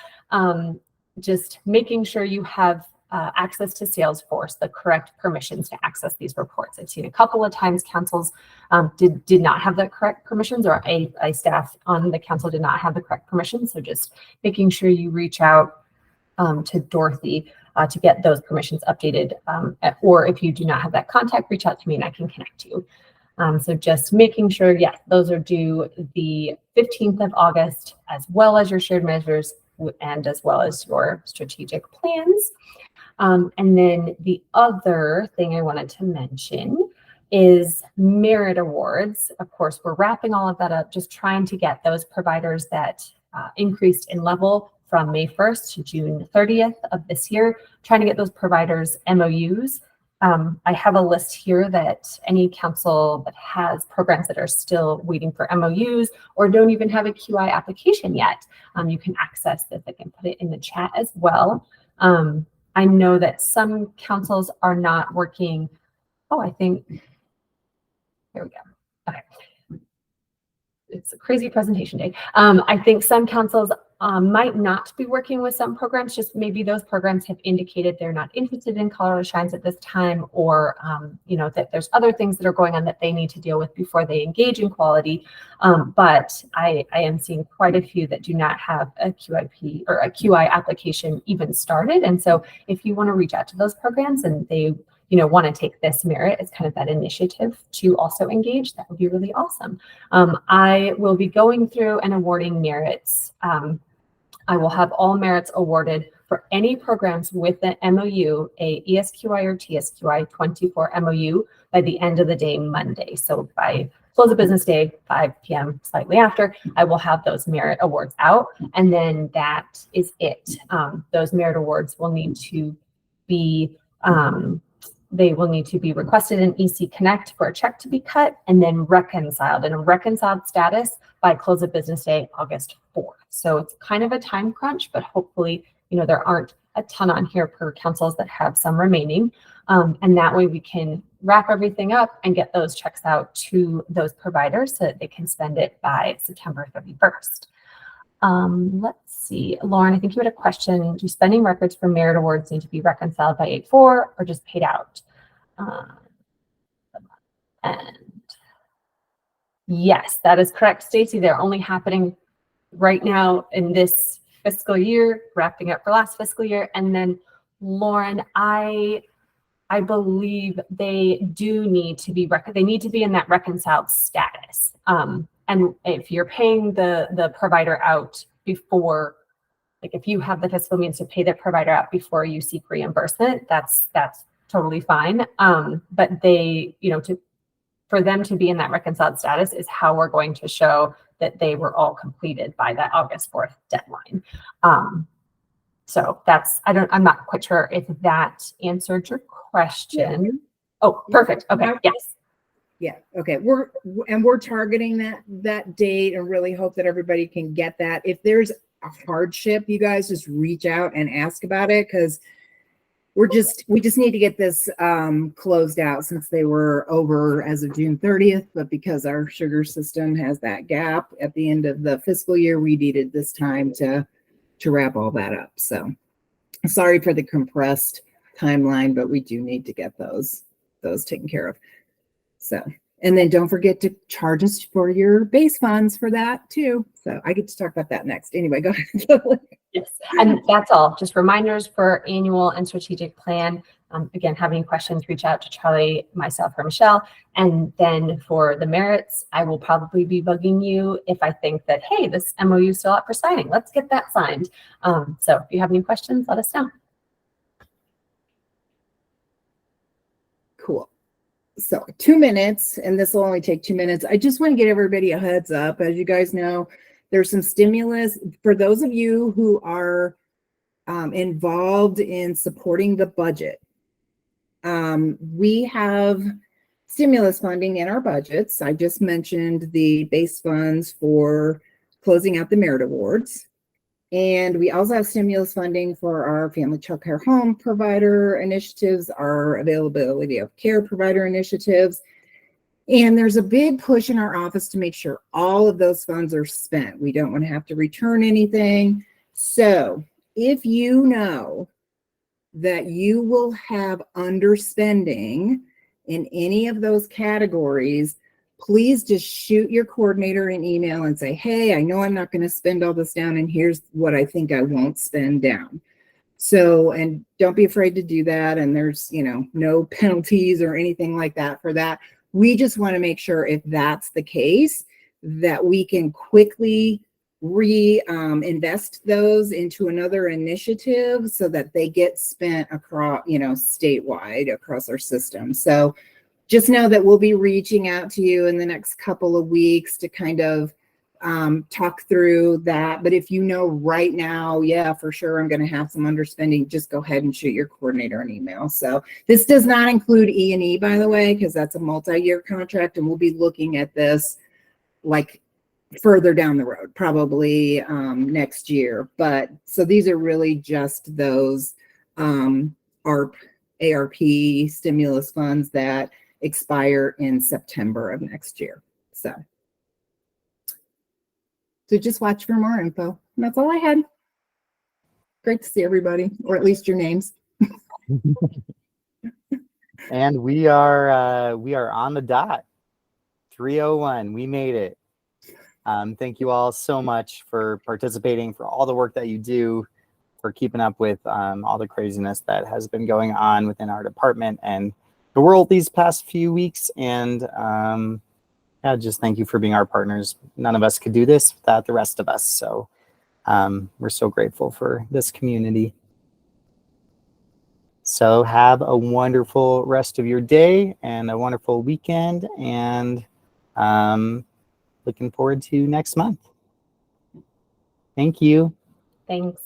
Just making sure you have access to Salesforce, the correct permissions to access these reports. I've seen a couple of times councils did not have the correct permissions, or a staff on the council did not have the correct permissions. So just making sure you reach out to Dorothy to get those permissions updated. Or if you do not have that contact, reach out to me and I can connect you. So just making sure, yes, those are due the 15th of August, as well as your shared measures and as well as your strategic plans. And then the other thing I wanted to mention is merit awards. Of course, we're wrapping all of that up, just trying to get those providers that increased in level from May 1st to June 30th of this year, trying to get those providers MOUs. I have a list here that any council that has programs that are still waiting for MOUs or don't even have a QI application yet, you can access this. I can put it in the chat as well. I know that some councils are not working. Oh, I think, here we go. Okay. It's a crazy presentation day. I think some councils might not be working with some programs, just maybe those programs have indicated they're not interested in Colorado Shines at this time, or you know, that there's other things that are going on that they need to deal with before they engage in quality. But I am seeing quite a few that do not have a QIP or a QI application even started. And so if you want to reach out to those programs and they want to take this merit as kind of that initiative to also engage, that would be really awesome. I will be going through and awarding merits. I will have all merits awarded for any programs with an MOU, a ESQI or TSQI 24 MOU by the end of the day, Monday. So by close of business day, 5 p.m., slightly after, I will have those merit awards out. And then that is it. Those merit awards will need to be they will need to be requested in EC Connect for a check to be cut and then reconciled in a reconciled status by close of business day, August 4th. So it's kind of a time crunch, but hopefully, there aren't a ton on here per councils that have some remaining. And that way we can wrap everything up and get those checks out to those providers so that they can spend it by September 31st. Let's see, Lauren, I think you had a question. Do spending records for merit awards need to be reconciled by 8/4 or just paid out? And yes, that is correct, Stacy. They're only happening right now in this fiscal year, wrapping up for last fiscal year. And then Lauren, I believe they do need to be they need to be in that reconciled status. And if you're paying the provider out before, like if you have the fiscal means to pay the provider out before you seek reimbursement, that's totally fine. But they, for them to be in that reconciled status is how we're going to show that they were all completed by that August 4th deadline. So I'm not quite sure if that answered your question. Yeah. Oh, perfect. Okay. Yes. Yeah. Okay. We're targeting that date and really hope that everybody can get that. If there's a hardship, you guys just reach out and ask about it, because we just need to get this closed out, since they were over as of June 30th, but because our sugar system has that gap at the end of the fiscal year, we needed this time to wrap all that up. So sorry for the compressed timeline, but we do need to get those taken care of. So, and then don't forget to charge us for your base funds for that too. So I get to talk about that next. Anyway, go ahead. Yes, and that's all. Just reminders for annual and strategic plan. Again, have any questions, reach out to Charlie, myself, or Michelle. And then for the merits, I will probably be bugging you if I think that, hey, this MOU is still up for signing. Let's get that signed. So if you have any questions, let us know. Cool. So 2 minutes, and this will only take 2 minutes. I just want to get everybody a heads up. As you guys know, there's some stimulus for those of you who are involved in supporting the budget. We have stimulus funding in our budgets. I just mentioned the base funds for closing out the merit awards. And we also have stimulus funding for our family child care home provider initiatives, our availability of care provider initiatives. And there's a big push in our office to make sure all of those funds are spent. We don't want to have to return anything. So if you know that you will have underspending in any of those categories, please just shoot your coordinator an email and say, hey, I know I'm not going to spend all this down, and here's what I think I won't spend down. So, and don't be afraid to do that. And there's, no penalties or anything like that for that. We just want to make sure, if that's the case, that we can quickly invest those into another initiative so that they get spent across, statewide across our system. So just know that we'll be reaching out to you in the next couple of weeks to kind of talk through that. But if you know right now, yeah, for sure, I'm going to have some underspending, just go ahead and shoot your coordinator an email. So this does not include E&E, by the way, because that's a multi-year contract, and we'll be looking at this like further down the road, probably next year. But so these are really just those ARP stimulus funds that expire in September of next year. So just watch for more info. And that's all I had. Great to see everybody, or at least your names. And we are on the dot. 3:01. We made it. Thank you all so much for participating, for all the work that you do, for keeping up with all the craziness that has been going on within our department and the world these past few weeks. And just thank you for being our partners. None of us could do this without the rest of us. So we're so grateful for this community. So have a wonderful rest of your day and a wonderful weekend. And looking forward to next month. Thank you. Thanks.